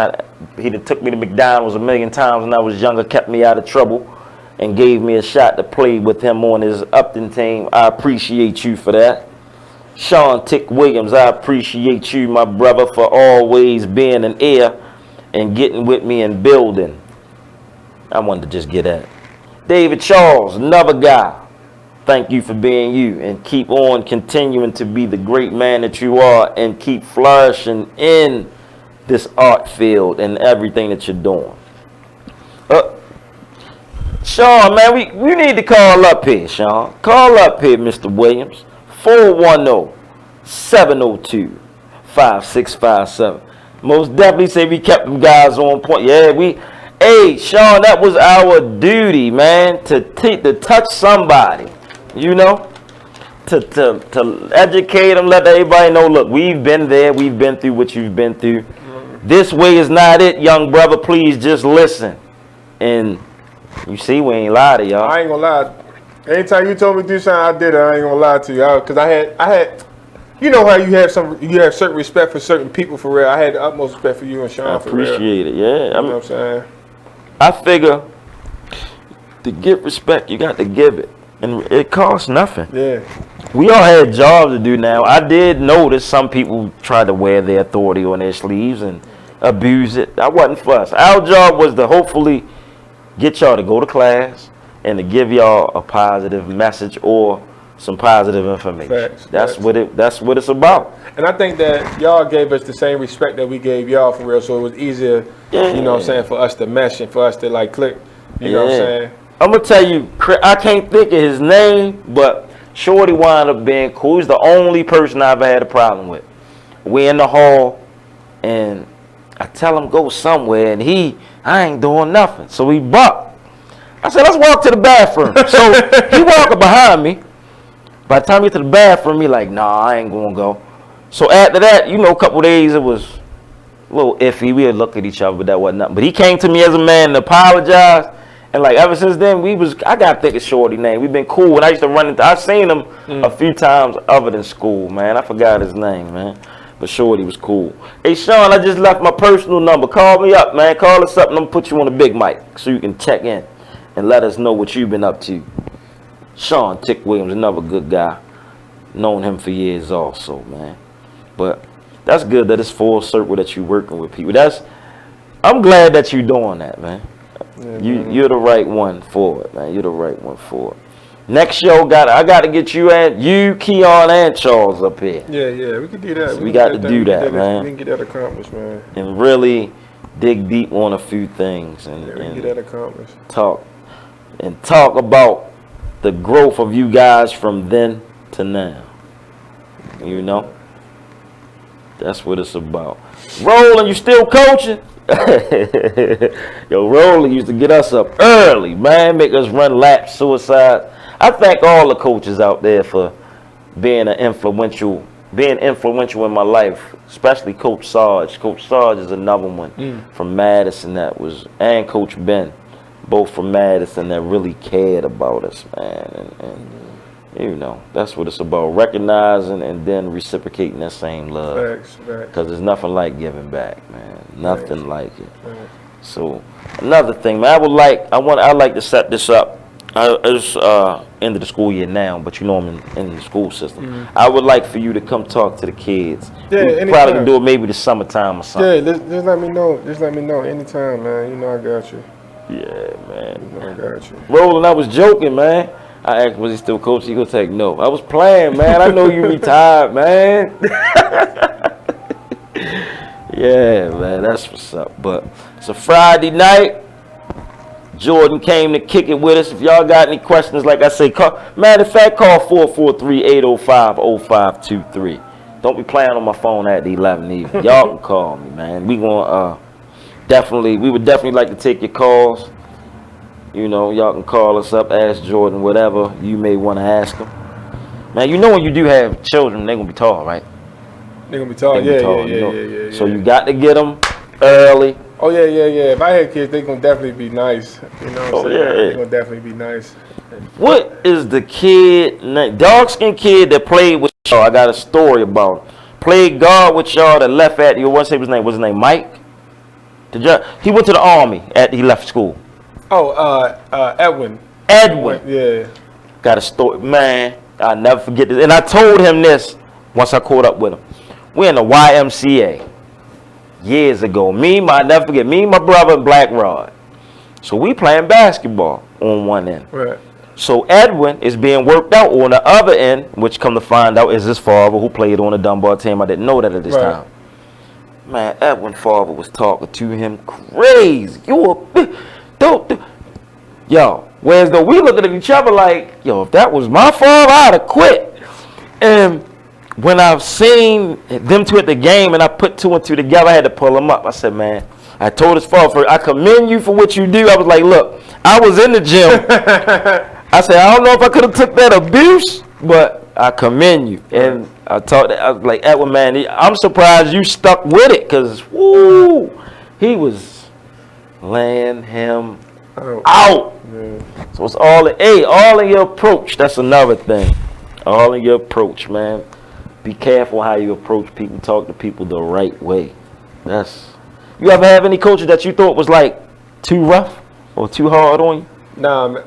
He done took me to McDonald's a million times when I was younger, kept me out of trouble, and gave me a shot to play with him on his Upton team. I appreciate you for that. Sean Tick Williams, I appreciate you, my brother, for always being an ear and getting with me and building. I wanted to just get that. David Charles, another guy. Thank you for being you, and keep on continuing to be the great man that you are, and keep flourishing in this art field and everything that you're doing. Sean, man, we need to call up here, Sean. Call up here, Mr. Williams. 410-702-5657. Most definitely say we kept them guys on point. Yeah, hey, Sean, that was our duty, man, to touch somebody, you know, to educate them, let everybody know, look, we've been there, we've been through what you've been through. This way is not it, young brother. Please just listen. And you see, we ain't lie to y'all. I ain't gonna lie. Anytime you told me to do something, I did it. I ain't gonna lie to you, because I had, you know how you have certain respect for certain people for real. I had the utmost respect for you and Sean. I appreciate it. Yeah, you know what I'm saying. I figure to get respect, you got to give it, and it costs nothing. Yeah. We all had jobs to do now. I did notice some people tried to wear their authority on their sleeves and abuse it. That wasn't for us. Our job was to hopefully get y'all to go to class and to give y'all a positive message or some positive information. That's what it's about. And I think that y'all gave us the same respect that we gave y'all for real, so it was easier, you know what I'm saying, for us to mesh and for us to like click. You know what I'm saying? I'm gonna tell you, I can't think of his name, but Shorty wound up being cool. He's the only person I've ever had a problem with. We in the hall and I tell him go somewhere and I ain't doing nothing. So he bucked. I said, let's walk to the bathroom. So he walking behind me. By the time we get to the bathroom, he like, nah, I ain't gonna go. So after that, you know, a couple days it was a little iffy. We had looked at each other, but that wasn't nothing. But he came to me as a man to apologize. And like ever since then, I gotta think of Shorty name. We've been cool. And I used to run into, I've seen him a few times other than school, man. I forgot his name, man. But Shorty was cool. Hey, Sean, I just left my personal number. Call me up, man. Call us up and I'm going to put you on the big mic so you can check in and let us know what you've been up to. Sean Tick Williams, another good guy. Known him for years also, man. But that's good that it's full circle that you're working with people. I'm glad that you're doing that, man. Yeah, you're the right one for it, man. You're the right one for it. Next show, I got to get you, Keon, and Charles up here. Yeah, we can do that. So we got to do that, man. We can get that accomplished, man. And really dig deep on a few things and we can get that accomplished. Talk about the growth of you guys from then to now. You know, that's what it's about. Roland, you still coaching? Yo, Roland used to get us up early, man. Make us run laps, suicide. I thank all the coaches out there for being an influential being influential in my life, especially Coach Sarge. Coach Sarge is another one from Madison and Coach Ben, both from Madison that really cared about us, man. And you know, that's what it's about, recognizing and then reciprocating that same love. Because there's nothing like giving back, man. Nothing like it. So another thing, man, I'd like to set this up. It's end of the school year now, but you know I'm in the school system. I would like for you to come talk to the kids. Yeah, we probably can do it maybe the summertime or something. Yeah, just let me know. Just let me know anytime, man. You know I got you. Yeah, man. You know I got you. Roland, I was joking, man. I asked, was he still coaching? He gonna take no. I was playing, man. I know you retired, man. Yeah, man, that's what's up. But it's a Friday night. Jordan came to kick it with us. If y'all got any questions, like I say, matter of fact, call 443-805-0523. Don't be playing on my phone at the 11 even. Y'all can call me, man. We would definitely like to take your calls. You know, y'all can call us up, ask Jordan whatever you may want to ask him. Man, you know when you do have children, they're going to be tall, right? They're going to be tall, yeah. So you got to get them early. Oh, yeah. If I had kids, they're going to definitely be nice. You know what I'm saying? They're going to definitely be nice. What is the kid, dark-skinned kid that played with y'all? I got a story about him. Played guard with y'all that left at you. What's his name? What's his name? Mike? He went to the Army after he left school. Oh, Edwin. Yeah. Got a story. Man, I'll never forget this. And I told him this once I caught up with him. We're in the YMCA years ago. I'll never forget, me, my brother, and Black Rod. So we playing basketball on one end. Right. So Edwin is being worked out on the other end, which come to find out is his father who played on the Dunbar team. I didn't know that at this time. Man, Edwin's father was talking to him crazy. Yo, whereas though we looking at each other like, yo, if that was my father, I'd have quit. And when I've seen them two at the game and I put two and two together, I had to pull them up. I said, man, I told his father, I commend you for what you do. I was like, look, I was in the gym. I said, I don't know if I could have took that abuse, but I commend you. And I was like, Edwin, man, I'm surprised you stuck with it, because, woo, he was laying him out. Yeah. So it's all in your approach. That's another thing. All in your approach, man. Be careful how you approach people. Talk to people the right way. You ever have any coaches that you thought was like too rough or too hard on you? No,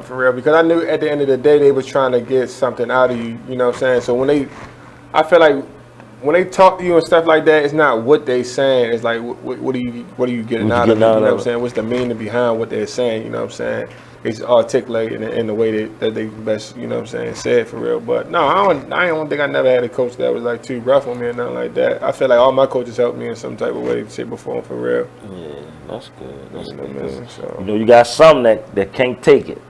for real. Because I knew at the end of the day they was trying to get something out of you. You know what I'm saying? So I feel like when they talk to you and stuff like that, it's not what they saying. It's like what are you getting out of it? You know what I'm saying? What's the meaning behind what they're saying? You know what I'm saying? It's articulated in the way that they best, you know what I'm saying, said for real. But no, I don't think I never had a coach that was like too rough on me or nothing like that. I feel like all my coaches helped me in some type of way, shape, or form for real. Yeah, that's good. That's good. So, you know, you got some that can't take it.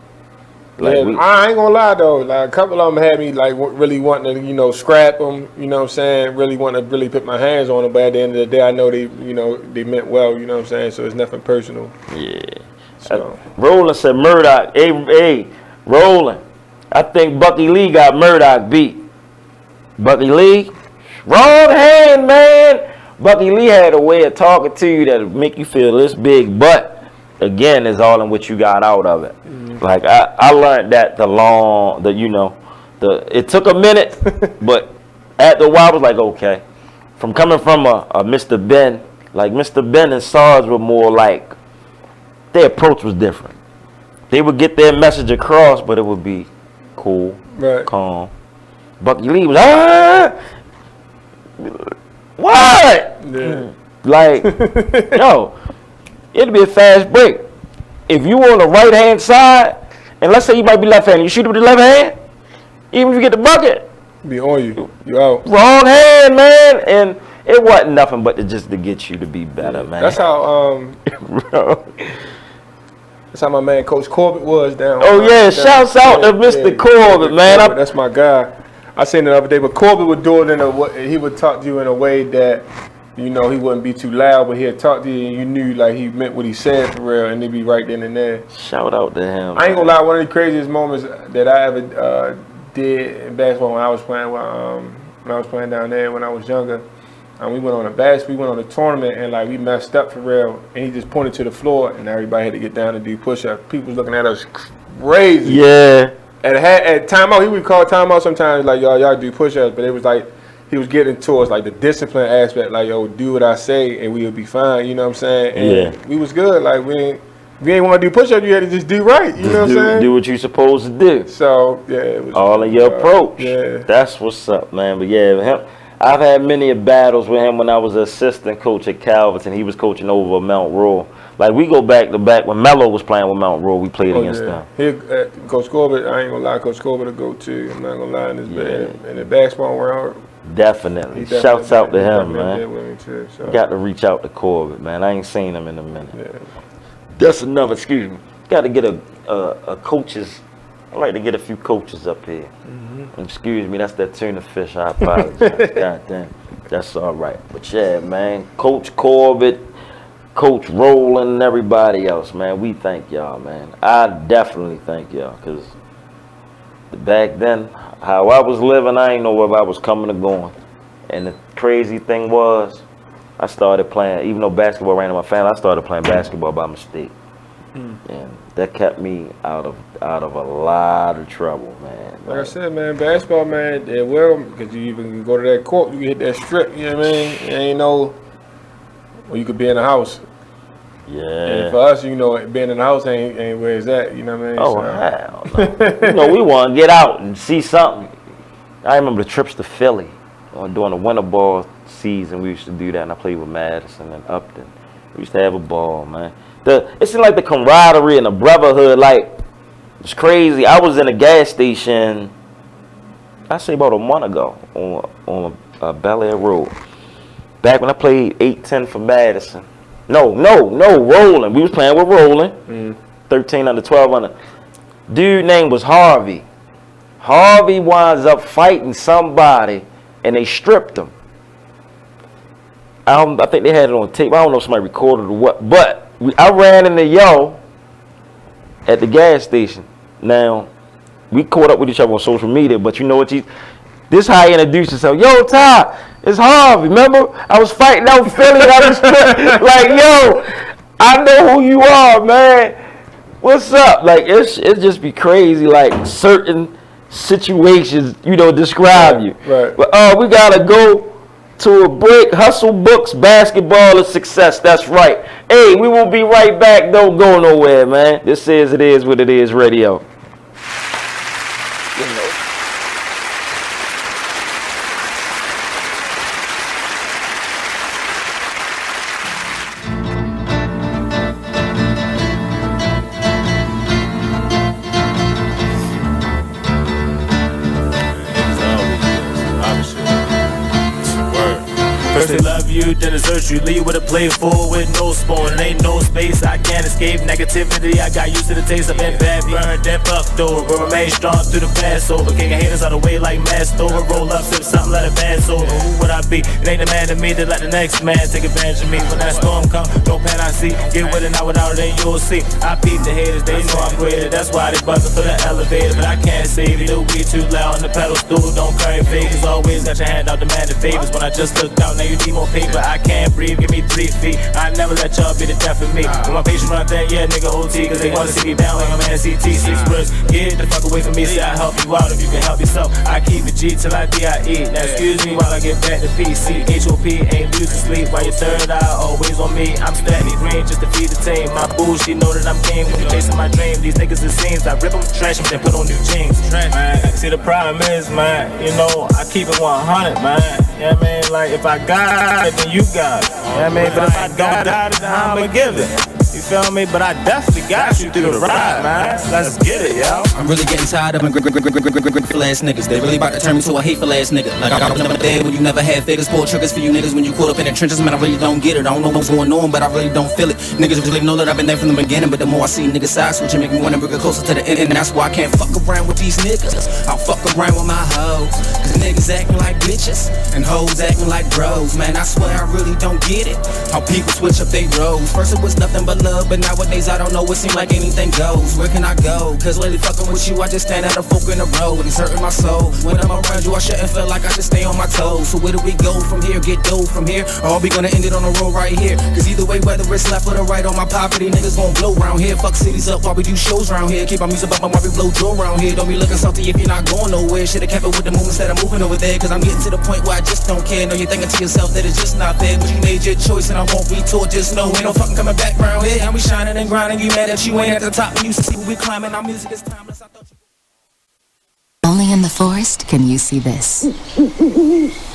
Like I ain't gonna lie though, like a couple of them had me like really wanting to, you know, scrap them. You know what I'm saying? Really wanting to really put my hands on them. But at the end of the day, I know they meant well. You know what I'm saying? So it's nothing personal. Yeah. So. Roland said Murdoch. Hey, Roland. I think Bucky Lee got Murdoch beat. Bucky Lee, wrong hand, man. Bucky Lee had a way of talking to you that make you feel this big, but again, it's all in what you got out of it. Mm-hmm. Like I learned that it took a minute, but after a while I was like, okay. From coming from a Mr. Ben, like Mr. Ben and Sarge were more like, their approach was different. They would get their message across, but it would be cool, calm. Bucky Lee was, what? Yeah. Like, yo, it'd be a fast break. If you on the right hand side, and let's say you might be left handed, you shoot it with the left hand, even if you get the bucket, be on you. You out. Wrong hand, man, and it wasn't nothing but just to get you to be better, man. That's how that's how my man Coach Corbett was down. Oh yeah, shouts out to Mr. Corbett, man. That's my guy. I seen it the other day, but Corbett would do it he would talk to you in a way that, you know, he wouldn't be too loud, but he'd talk to you and you knew like he meant what he said for real, and they'd be right then and there. Shout out to him. I ain't gonna lie, one of the craziest moments that I ever did in basketball when I was playing with when I was playing down there when I was younger. We went on a tournament, and like we messed up for real. And he just pointed to the floor, and everybody had to get down and do push-ups. People was looking at us crazy. Yeah. At timeout, he would call timeout sometimes, like y'all do push-ups, but it was like he was getting towards like the discipline aspect, like yo, do what I say, and we would be fine. You know what I'm saying? And we was good. Like if you ain't want to do push-ups, you had to just do right. You know what I'm saying? Do what you supposed to do. So yeah, it was all in your approach. Yeah, that's what's up, man. But yeah, I've had many battles with him when I was assistant coach at Calverton. He was coaching over Mount Royal. Like we go back to back when Mello was playing with Mount Royal. We played against them. Coach Corbett, I ain't gonna lie, Coach Corbett to go to. I'm not gonna lie, in the basketball world. Definitely. Shouts out to him, man. Me too, so. Got to reach out to Corbett, man. I ain't seen him in a minute. Yeah. That's another. Excuse me. Got to get a coaches. I like to get a few coaches up here. Excuse me, that's that tuna fish. I apologize. God damn. That's all right. But yeah, man. Coach Corbett, Coach Rowland, and everybody else, man. We thank y'all, man. I definitely thank y'all, because back then, how I was living, I ain't know whether I was coming or going. And the crazy thing was, I started playing, even though basketball ran in my family, I started playing basketball by mistake. And that kept me out of a lot of trouble, man. Like I said, man, basketball, man, because you even go to that court, you can hit that strip, you know what I mean? You ain't no, well, you could be in the house. Yeah. And for us, you know, being in the house ain't where it's at, you know what I mean? Oh, hell no. You know, we want to get out and see something. I remember the trips to Philly during the winter ball season. We used to do that, and I played with Madison and Upton. We used to have a ball, man. It seemed like the camaraderie and the brotherhood, like, it's crazy. I was in a gas station, I say about a month ago, on Bel Air Road. Back when I played 8-10 for Madison. No, Roland. We was playing with Roland. 13 under, 12 under. Dude name was Harvey. Harvey winds up fighting somebody, and they stripped him. I think they had it on tape. I don't know if somebody recorded or what, but I ran into Yo at the gas station. Now, we caught up with each other on social media, but you know what? This how he introduced himself. Yo, Ty, it's Harvey. Remember? I was fighting out Philly. I was like, yo, I know who you are, man. What's up? Like, it just be crazy, like, certain situations, you know, describe you. Right. But we got to go to a break. Hustle Books, basketball is success. That's right. Hey, we will be right back. Don't go nowhere, man. This is It Is What It Is Radio. First they love you, then desert you. Leave with a plate full with no spoon. Ain't no space, I can't escape negativity. I got used to the taste. I've been bad, burned, then fucked over. But remain strong through the past over. Kicking haters out of the way like masked over. Roll up, sip something, let it pass over. Who would I be? It ain't a man to me to let the next man take advantage of me. When that storm come, no pen I see. Get with it, not without it, then you'll see. I peep the haters, they know I'm greater. That's why they buzzing for the elevator. But I can't save you, the weed too loud on the pedal stool. Don't carry fakers, always got your hand out demanding favors. When I just looked out, now you need more paper. I can't breathe, give me 3 feet. I never let y'all be the death of me. When my patients run that, yeah, nigga OT. Cause they wanna see me down like I'm an NCT. 6 words, get the fuck away from me. See, I help you out if you can help yourself. I keep it G till I DIE. Now excuse me while I get back to PC. HOP ain't music sleep. While your third eye always on me. I'm steady green just to feed the team. My boo, she know that I'm game. When you chasing my dream, these niggas it seems I rip them, trash them, then put on new jeans. Man, see the problem is, man, you know, I keep it 100, man. Yeah, man, like if I got it, then you got it. Yeah, man, but if I don't got it, then I'ma give it. You feel me? But I definitely got you through the ride, man. Let's get it, yo. I'm really getting tired of them grateful ass niggas. They really about to turn me to a hateful ass nigga. Like I was never there when you never had figures. Pull triggers for you niggas when you caught up in the trenches. Man, I really don't get it. I don't know what's going on, but I really don't feel it. Niggas really know that I've been there from the beginning, but the more I see niggas side switching, make me wanna bring it closer to the end. And that's why I can't fuck around with these niggas. I'll fuck around with my hoes. Cause niggas acting like bitches and hoes acting like bros. Man, I swear I really don't get it. How people switch up they roles. First it was nothing but love. club, but nowadays I don't know, it seems like anything goes. Where can I go? Cause lately fucking with you, I just stand at a fork in the road, and it's hurting my soul. When I'm around you, I shouldn't feel like I should stay on my toes. So where do we go from here? Get dough from here? Or are we gonna end it on the road right here? Cause either way, whether it's left or the right on my property, niggas gon' blow round here. Fuck cities up while we do shows round here. Keep our music up while we blow dough round here. Don't be looking salty if you're not going nowhere. Should've kept it with the movement instead of moving over there. Cause I'm getting to the point where I just don't care. Know you're thinking to yourself that it's just not fair, but you made your choice and I won't retort. Just know ain't no fucking coming back round here. And we shining and grinding. You mad that you ain't at the top and you see we climbing. Our music is timeless. I thought you... Only in the forest can you see this.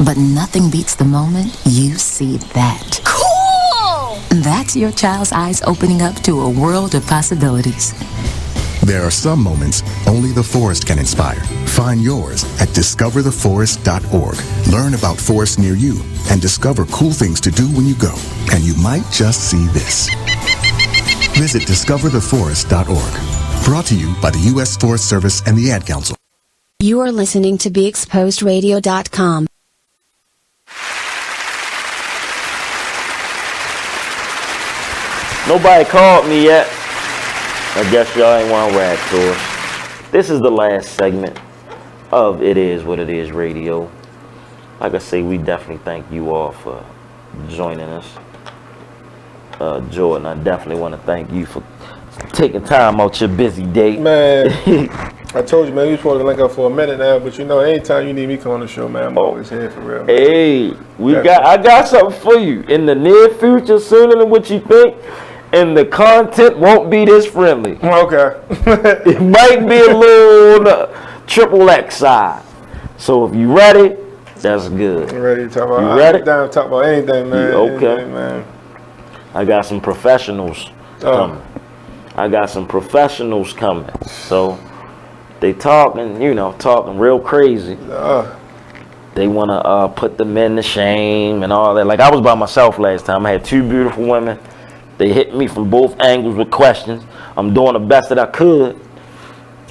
But nothing beats the moment you see that. Cool! That's your child's eyes opening up to a world of possibilities. There are some moments only the forest can inspire. Find yours at discovertheforest.org. Learn about forests near you and discover cool things to do when you go. And you might just see this. Visit discovertheforest.org. Brought to you by the U.S. Forest Service and the Ad Council. You are listening to BeExposedRadio.com. Nobody called me yet. I guess y'all ain't want to rap to us. This is the last segment of It Is What It Is Radio. Like I say, we definitely thank you all for joining us. Jordan, I definitely want to thank you for taking time out your busy day. Man, I told you, man, we was supposed to link up for a minute now, but you know, anytime you need me come on the show, man, I'm always here for real. Man. Hey, I got something for you in the near future, sooner than what you think. And the content won't be this friendly. Okay. It might be a little triple X side. So if you ready, that's good. I'm ready to talk about. You ready? I'm down to talk about anything, man. Okay. Anything, man. I got some professionals coming. So they talking, talking real crazy. They want to put the men to shame and all that. Like I was by myself last time. I had two beautiful women. They hit me from both angles with questions. I'm doing the best that I could.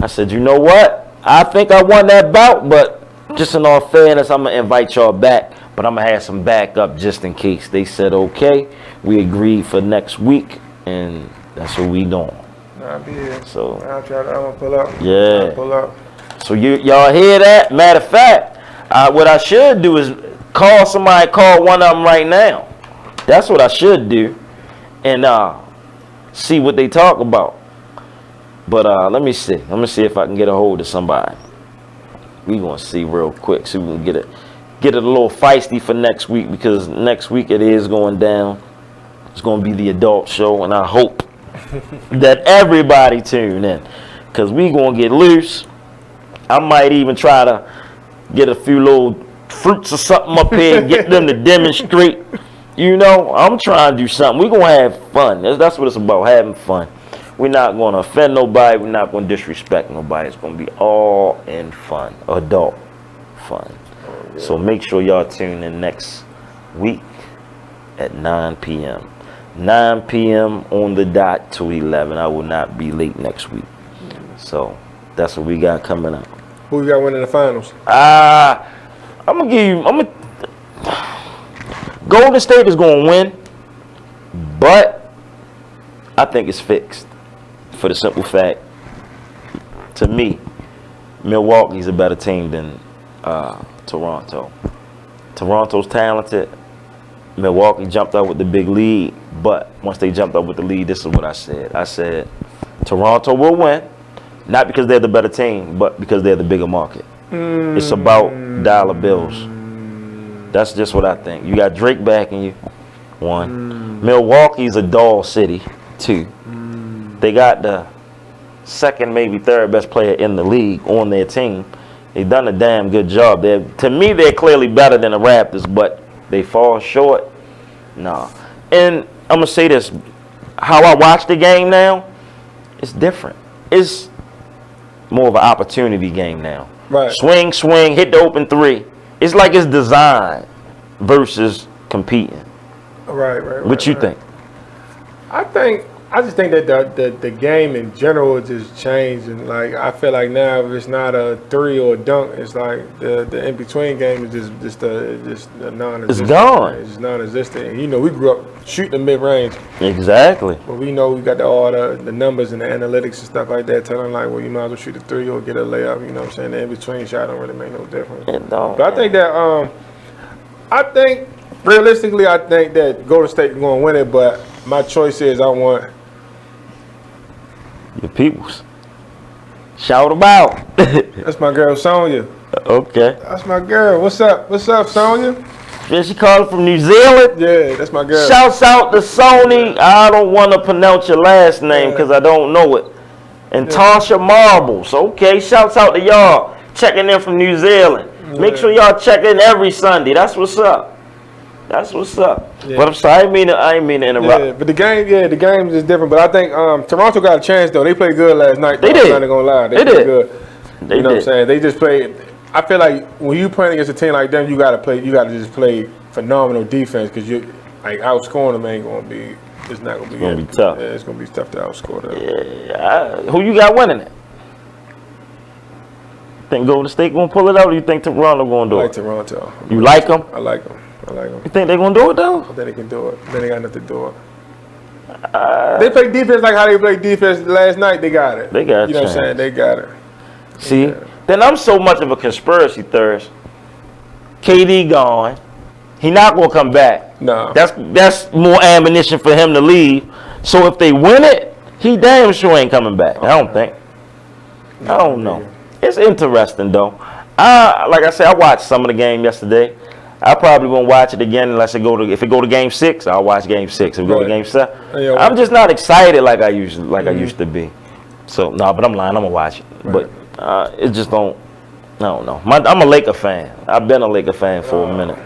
I said, you know what? I think I won that bout, but just in all fairness, I'm going to invite y'all back. But I'm going to have some backup just in case. They said, okay. We agreed for next week, and that's what we doing. I'll be here. So, I'm going to pull up. Yeah. Pull up. So y'all hear that? Matter of fact, what I should do is call one of them right now. That's what I should do. And see what they talk about. But let me see. Let me see if I can get a hold of somebody. We gonna see real quick. See if we can get it a little feisty for next week, because next week it is going down. It's gonna be the adult show, and I hope that everybody tune in, because we gonna get loose. I might even try to get a few little fruits or something up here and get them to demonstrate. I'm trying to do something. We're going to have fun. That's what it's about, having fun. We're not going to offend nobody. We're not going to disrespect nobody. It's going to be all in fun, adult fun. Oh, yeah. So make sure y'all tune in next week at 9 p.m. 9 p.m. on the dot to 11. I will not be late next week. So that's what we got coming up. Who you got winning the finals? I'm going to give you... Golden State is going to win, but I think it's fixed for the simple fact, to me, Milwaukee's a better team than Toronto. Toronto's talented. Milwaukee jumped up with the big lead, but once they jumped up with the lead, this is what I said. I said Toronto will win, not because they're the better team, but because they're the bigger market. It's about dollar bills. That's just what I think. You got Drake backing you, one. Milwaukee's a doll city, two. They got the second, maybe third best player in the league on their team. They've done a damn good job. To me, they're clearly better than the Raptors, but they fall short. Nah. And I'm going to say this. How I watch the game now, it's different. It's more of an opportunity game now. Right. Swing, hit the open three. It's like it's designed versus competing. Right. What you think? I think I just think that the game in general just changed, and like I feel like now if it's not a three or a dunk, it's like the in between game is just non-existent. It's gone. It's just non-existent. And, you know, we grew up shooting the mid range. Exactly. But we know we got all the numbers and the analytics and stuff like that telling like, well, you might as well shoot a three or get a layup. You know what I'm saying? The in between shot don't really make no difference. It don't. But I think that realistically, I think that Golden State is going to win it. But my choice is I want your peoples. Shout them out. That's my girl Sonya. Okay. That's my girl. What's up? What's up, Sonya? Yeah, she calling from New Zealand. Yeah, that's my girl. Shouts out to Sony. I don't want to pronounce your last name because I don't know it. And Tasha Marbles. Okay, shouts out to y'all checking in from New Zealand. Make sure y'all check in every Sunday. That's what's up. That's what's up. Yeah. But I'm sorry, I ain't mean to interrupt. Yeah, but the game is different. But I think Toronto got a chance though. They played good last night. They did. I'm not gonna lie. They did. played good. They you know did. what I'm saying? They just played. I feel like when you playing against a team like them, you gotta just play phenomenal defense because you like outscoring them ain't gonna be. It's not gonna be. It's gonna be tough. Yeah, it's gonna be tough to outscore them. Yeah. Who you got winning it? Think Golden State gonna pull it out, or you think Toronto gonna do I it? like Toronto. You like them? I like them. You think they gonna do it though? I think they can do it. Then they got enough to do it. They play defense like how they played defense last night. They got it. They got it. You know what I'm saying? They got it. See, then I'm so much of a conspiracy theorist. KD gone. He not gonna come back. No. That's more ammunition for him to leave. So if they win it, he damn sure ain't coming back. I don't think. I don't know. It's interesting though. Like I said, I watched some of the game yesterday. I probably won't watch it again unless if it go to game 6, I'll watch game 6. If it go to game 7, I'm just not excited like I used to be. So no, but I'm lying. I'm gonna watch it, but it just don't. I don't know. I'm a Laker fan. I've been a Laker fan for a minute.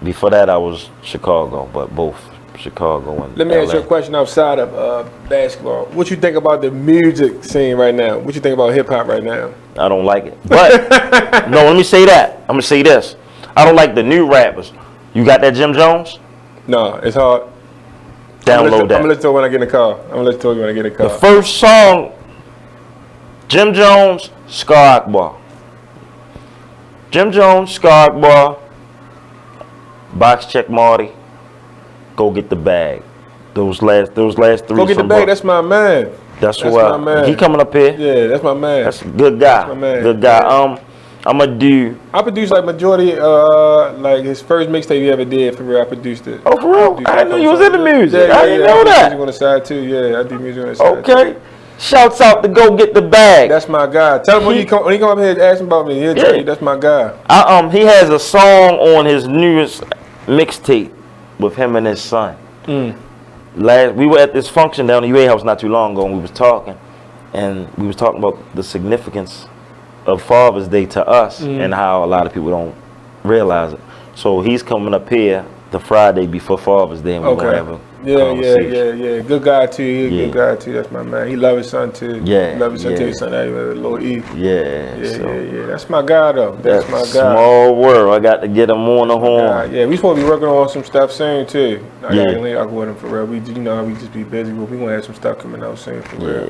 Before that, I was Chicago, but both Chicago and Let me LA. ask you a question outside of basketball. What you think about the music scene right now? What you think about hip hop right now? I don't like it. But no, let me say that. I'm gonna say this. I don't like the new rappers. You got that Jim Jones? No, it's hard. Download that. I'm gonna listen to it when I get in the car. The first song, Jim Jones, Scar Akbar. Jim Jones, Scar Akbar, Box Check Marty, Go Get the Bag. Those last 3 Go Get the Bag. That's my man. That's my man. He coming up here. Yeah, that's my man. That's a good guy. That's my man. Good guy. I'm gonna do. I produced like majority, like his first mixtape he ever did for real. I produced it. Oh, for real? I didn't know you was into music. I didn't know I that. do music on the side too. Yeah, I do music on the side. Okay. Shouts out to Go Get the Bag. That's my guy. Tell him when he come up here and ask him about me. He'll tell you that's my guy. He has a song on his newest mixtape with him and his son. We were at this function down in the UA house not too long ago, and we was talking about the significance of Father's Day to us and how a lot of people don't realize it. So he's coming up here the Friday before Father's Day, and we're gonna have a conversation. Yeah. Good guy too. He's a good guy too. That's my man. He love his son too. Yeah, He love his son too. yeah. His son anyway, Lord E. Yeah. Yeah. That's my guy though. That's my guy. Small world. I got to get him on the horn. Yeah, we supposed to be working on some stuff soon too. I Yeah. gotta link up with him for real. We just be busy, but we gonna have some stuff coming out soon for real.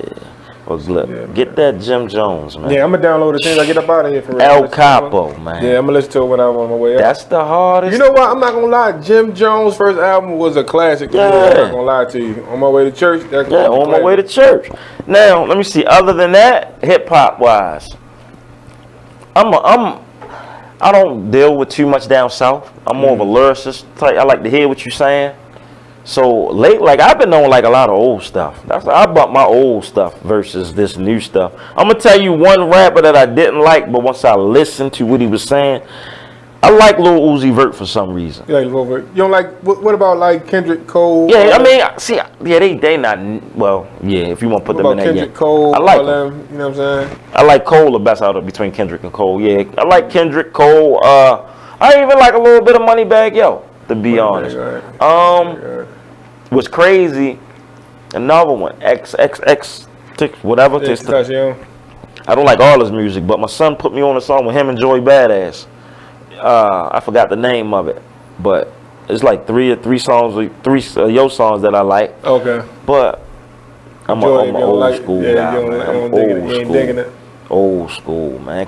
Well, look, get that Jim Jones, man. Yeah, I'm gonna download it as soon as I get up out of here for real. El Capo, man. Yeah, I'm gonna listen to it when I'm on my way up. That's the hardest. You know what? I'm not gonna lie. Jim Jones' first album was a classic. Yeah. I'm not gonna lie to you. On my way to church. On my way to church. Now, let me see. Other than that, hip hop wise, I don't deal with too much down south. I'm more of a lyricist type. I like to hear what you're saying. So late, like I've been on like a lot of old stuff. I bought my old stuff versus this new stuff. I'm gonna tell you one rapper that I didn't like, but once I listened to what he was saying, I like Lil Uzi Vert for some reason. Yeah, Lil Vert. You don't like what about like Kendrick Cole? Yeah, I mean, see, they not well. Yeah, if you want to put them in there, Kendrick Cole, I like all them. them. You know what I'm saying? I like Cole the best out of between Kendrick and Cole. Yeah, I like Kendrick Cole. I even like a little bit of Moneybagg Yo, to be honest. What's crazy? Another one, XXX, whatever. I don't like all his music, but my son put me on a song with him and Joey Badass. I forgot the name of it, but it's like three songs, three Yo songs that I like. Okay. But I'm enjoy it. an You don't old like school it. guy, Yeah, you man. I'm don't dig it. You ain't old digging it. school. Old school, man.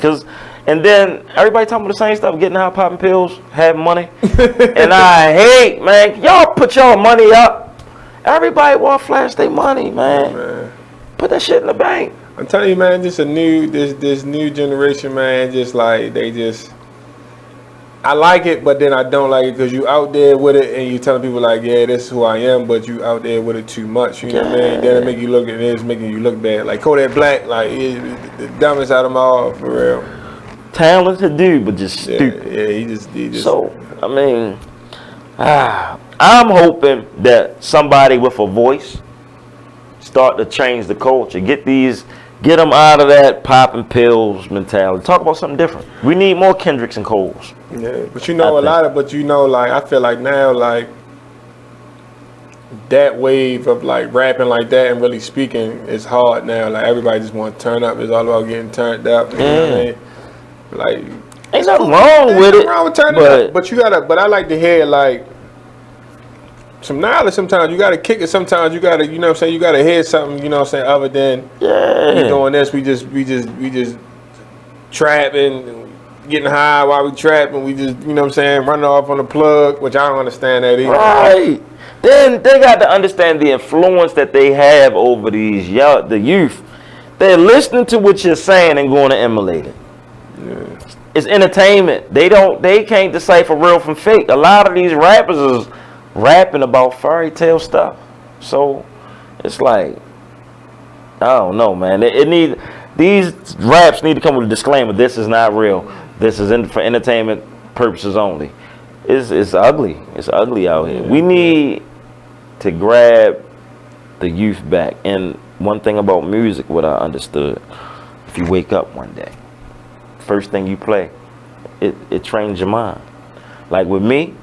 And then everybody talking about the same stuff, getting high, popping pills, having money. And I hate, man, y'all put y'all money up. Everybody want to flash their money, man. Put that shit in the bank. I'm telling you, man, this new generation, man, just like I like it, but then I don't like it because you out there with it and you telling people like, yeah, this is who I am, but you out there with it too much. You know what I mean? Then it make you look, and it's making you look bad. Like Kodak Black, like he's the dumbest out of them all, for real. Talented dude, but just stupid. Yeah, he just. So I mean, I'm hoping that somebody with a voice start to change the culture. Get them out of that popping pills mentality. Talk about something different. We need more Kendricks and Coles. Yeah, but like I feel like now, like that wave of like rapping like that and really speaking is hard now. Like everybody just want to turn up. It's all about getting turned up. You know what I mean? Like ain't nothing wrong with it. Wrong with turning up. But you gotta. But I like to hear like some knowledge. Sometimes you gotta kick it. Sometimes you gotta, you know what I'm saying, you gotta hear something, you know what I'm saying, other than we doing this, we just trapping, getting high while we trapping, we just, you know what I'm saying, running off on the plug, which I don't understand that either. Right. Then they got to understand the influence that they have over the youth. They're listening to what you're saying and going to emulate it. Yeah. It's entertainment. They can't decipher real from fake. A lot of these rappers is rapping about fairy tale stuff. So it's like, I don't know, man. These raps need to come with a disclaimer. This is not real. This is for entertainment purposes only. It's ugly. It's ugly out here. We need to grab the youth back. And one thing about music, what I understood, if you wake up one day, first thing you play, it trains your mind. Like with me,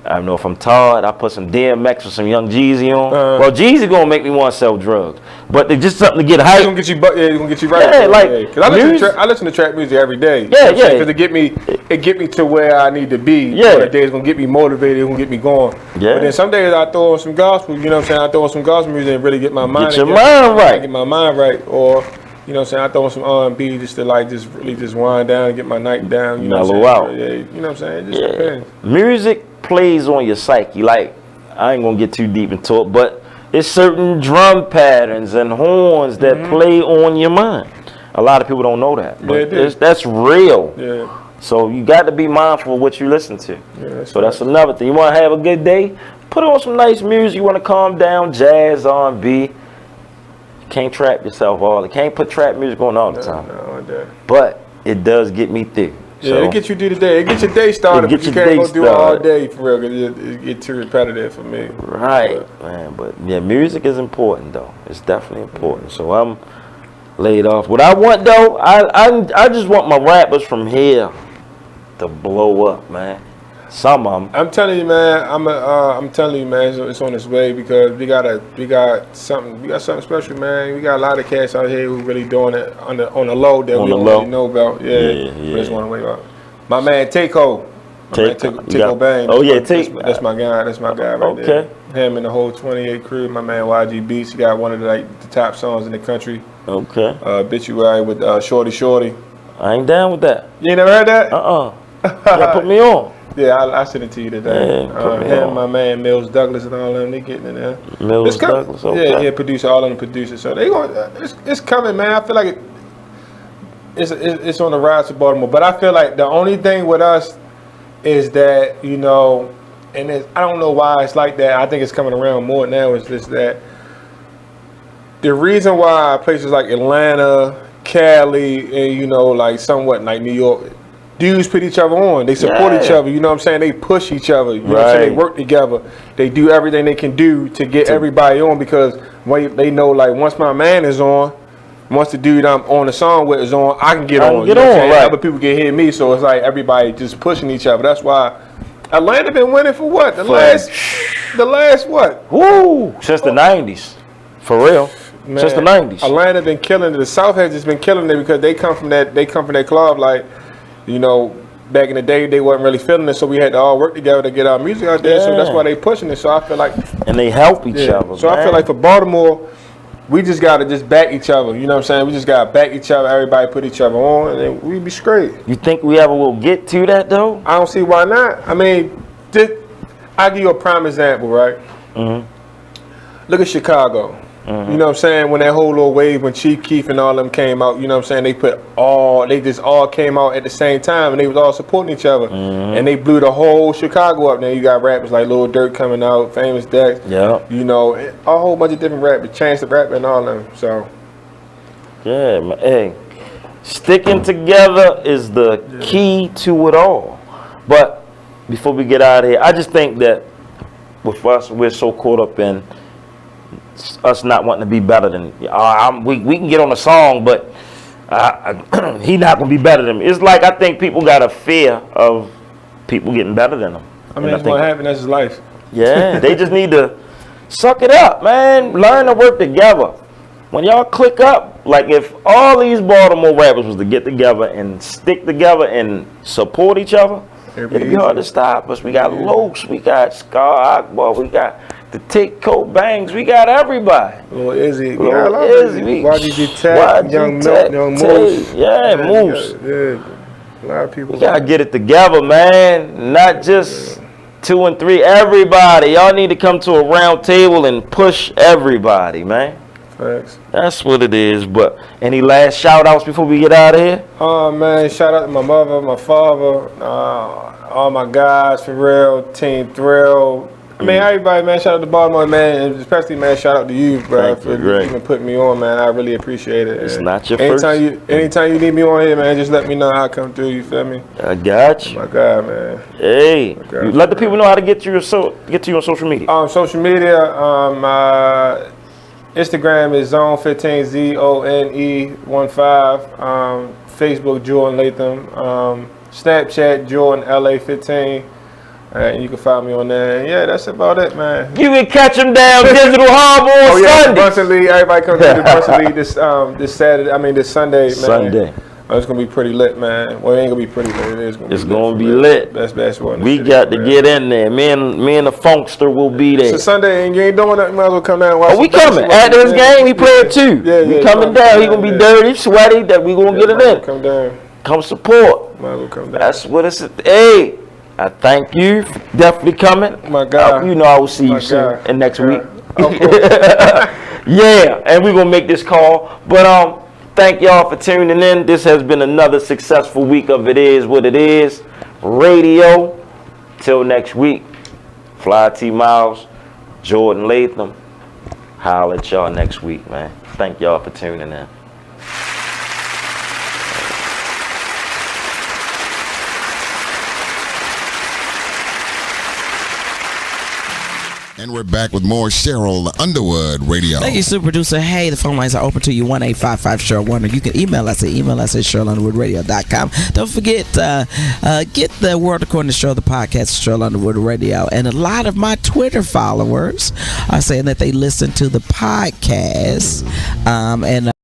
I don't know if I'm tired, I put some DMX or some Young Jeezy on. Well, Jeezy gonna make me want to sell drugs, but it's just something to get hyped. It's gonna get you right. Yeah, like because I listen to trap music every day. Yeah, yeah. Because it get me to where I need to be. Yeah. That day it's gonna get me motivated. It's gonna get me going. Yeah. But then some days I throw on some gospel. You know what I'm saying? I throw on some gospel music and really get my mind. Get your mind right. Get my mind right, or you know what I'm saying? I throw on some R&B just to like just wind down and get my night down. You know mellow what I'm out. saying? Yeah, you know what I'm saying? It just depends. Music plays on your psyche. Like, I ain't gonna get too deep into it, but it's certain drum patterns and horns that play on your mind. A lot of people don't know that, but that's real. Yeah. So you got to be mindful of what you listen to. Yeah, so that's another thing. You want to have a good day? Put on some nice music. You want to calm down, jazz, R&B. You can't trap yourself all. You can't put trap music on all the time. No, but it does get me through. Yeah, So it gets you through the day. It gets your day started, but you can't go do it all day for real. Cause it get too repetitive for me. Right, man. But yeah, music is important though. It's definitely important. So I'm laid off. What I want though, I just want my rappers from here to blow up, man. Some of them. I'm telling you, man. I'm telling you, man. It's on its way because we got something special, man. We got a lot of cats out here who really doing it on the low that we don't really know about. Yeah. We just want to wait up. My man Takeo. Takeo Bang. Oh yeah, that's my guy. That's my guy right there. Him and the whole 28 crew. My man YG Beats. He got one of the top songs in the country. Okay. Obituary with Shorty. I ain't down with that. You ain't never heard that? Yeah, put me on. Yeah, I sent it to you today. Yeah, my man Mills Douglas and all of them, they getting in there. Mills Douglas, okay. Yeah, producer, all of them producers. So they going, it's coming, man. I feel like it's on the rise to Baltimore. But I feel like the only thing with us is that, you know, and I don't know why it's like that. I think it's coming around more now. Is just that the reason why places like Atlanta, Cali, and you know, like somewhat like New York. Dudes put each other on. They support each other. You know what I'm saying? They push each other. You know what I'm saying? They work together. They do everything they can do to get everybody on because they know, like, once my man is on, once the dude I'm on the song with is on, I can get on. Get on, right. Other people can hear me, so it's like everybody just pushing each other. That's why Atlanta been winning for what? The last what? Woo! Since the 90s. For real. Man, since the 90s. Atlanta been killing it. The South has just been killing it because they come from that club like. You know, back in the day, they wasn't really feeling it, so we had to all work together to get our music out there. So that's why they pushing it. So I feel like, and they help each other. So I feel like for Baltimore, we just gotta just back each other. You know what I'm saying? We just gotta back each other. Everybody put each other on, and then we be straight. You think we ever will get to that though? I don't see why not. I mean, I'll give you a prime example, right? Look at Chicago. You know what I'm saying? When that whole little wave, when Chief Keef and all them came out, you know what I'm saying? They just all came out at the same time, and they was all supporting each other. And they blew the whole Chicago up. Now you got rappers like Lil Durk coming out, Famous Dex. Yeah. You know, a whole bunch of different rappers, Chance the Rapper and all them. So. Yeah, man. Hey, sticking together is the key to it all. But before we get out of here, I just think that with us, we're so caught up in us not wanting to be better than we can get on a song, but he not gonna be better than me. It's like I think people got a fear of people getting better than them. I mean, that's what happened. That's his life. Yeah, they just need to suck it up, man. Learn to work together. When y'all click up, like if all these Baltimore rappers was to get together and stick together and support each other, it'd be hard to stop us. We got Lokes, we got Scar Akbar, we got the Tick Coat Bangs, we got everybody. Lil Izzy, Lil Izzy, YGG Tech, Young Milk, Young Moose. Yeah, Moose. Yeah, a lot of people. We gotta get it together, man. Not just 2 and 3. Everybody, y'all need to come to a round table and push everybody, man. Thanks. That's what it is. But any last shout outs before we get out of here? Oh man, shout out to my mother, my father, all my guys for real, Team Thrill. I mean, everybody, man. Shout out to Baltimore, man, and especially, man, shout out to you, bro, for even putting me on, man. I really appreciate it. It's not your first. Anytime you need me on here, man, just let me know how I come through. You feel me? I got you. Oh my God, man. Hey, let the people know how to get to you on social media. Social media, Instagram is Zone15, ZONE15. Facebook, Jordan Latham. Snapchat, Jordan LA15. And you can find me on there. And yeah, that's about it, man. You can catch them down Digital Harbor on Sunday. Brunson League. Everybody come to the Brunson League this Saturday. I mean this Sunday, man. Sunday. It's gonna be pretty lit, man. Well, it ain't gonna be pretty lit. It is gonna be lit. It's gonna be lit. Best basketball. We got to get in there. Me and the Funkster will be there. It's a Sunday and you ain't doing nothing. Might as well come down and watch. Oh, we coming. After this game, we playing too. We coming down. He gonna be dirty, sweaty. That we gonna get it in. Come down. Come support. Might as well come down. That's what it's. Hey, I thank you for definitely coming. My God. You know I will see you soon and next week. Yeah, and we're gonna make this call. But thank y'all for tuning in. This has been another successful week of It Is What It Is Radio. Till next week, Fly T Miles, Jordan Latham. Holla at y'all next week, man. Thank y'all for tuning in. And we're back with more Cheryl Underwood Radio. Thank you, super producer. Hey, the phone lines are open to you, 1-855-Cheryl1, or you can email us at CherylUnderwoodRadio.com. Don't forget, get the World According to Cheryl, the podcast, Cheryl Underwood Radio. And a lot of my Twitter followers are saying that they listen to the podcast. And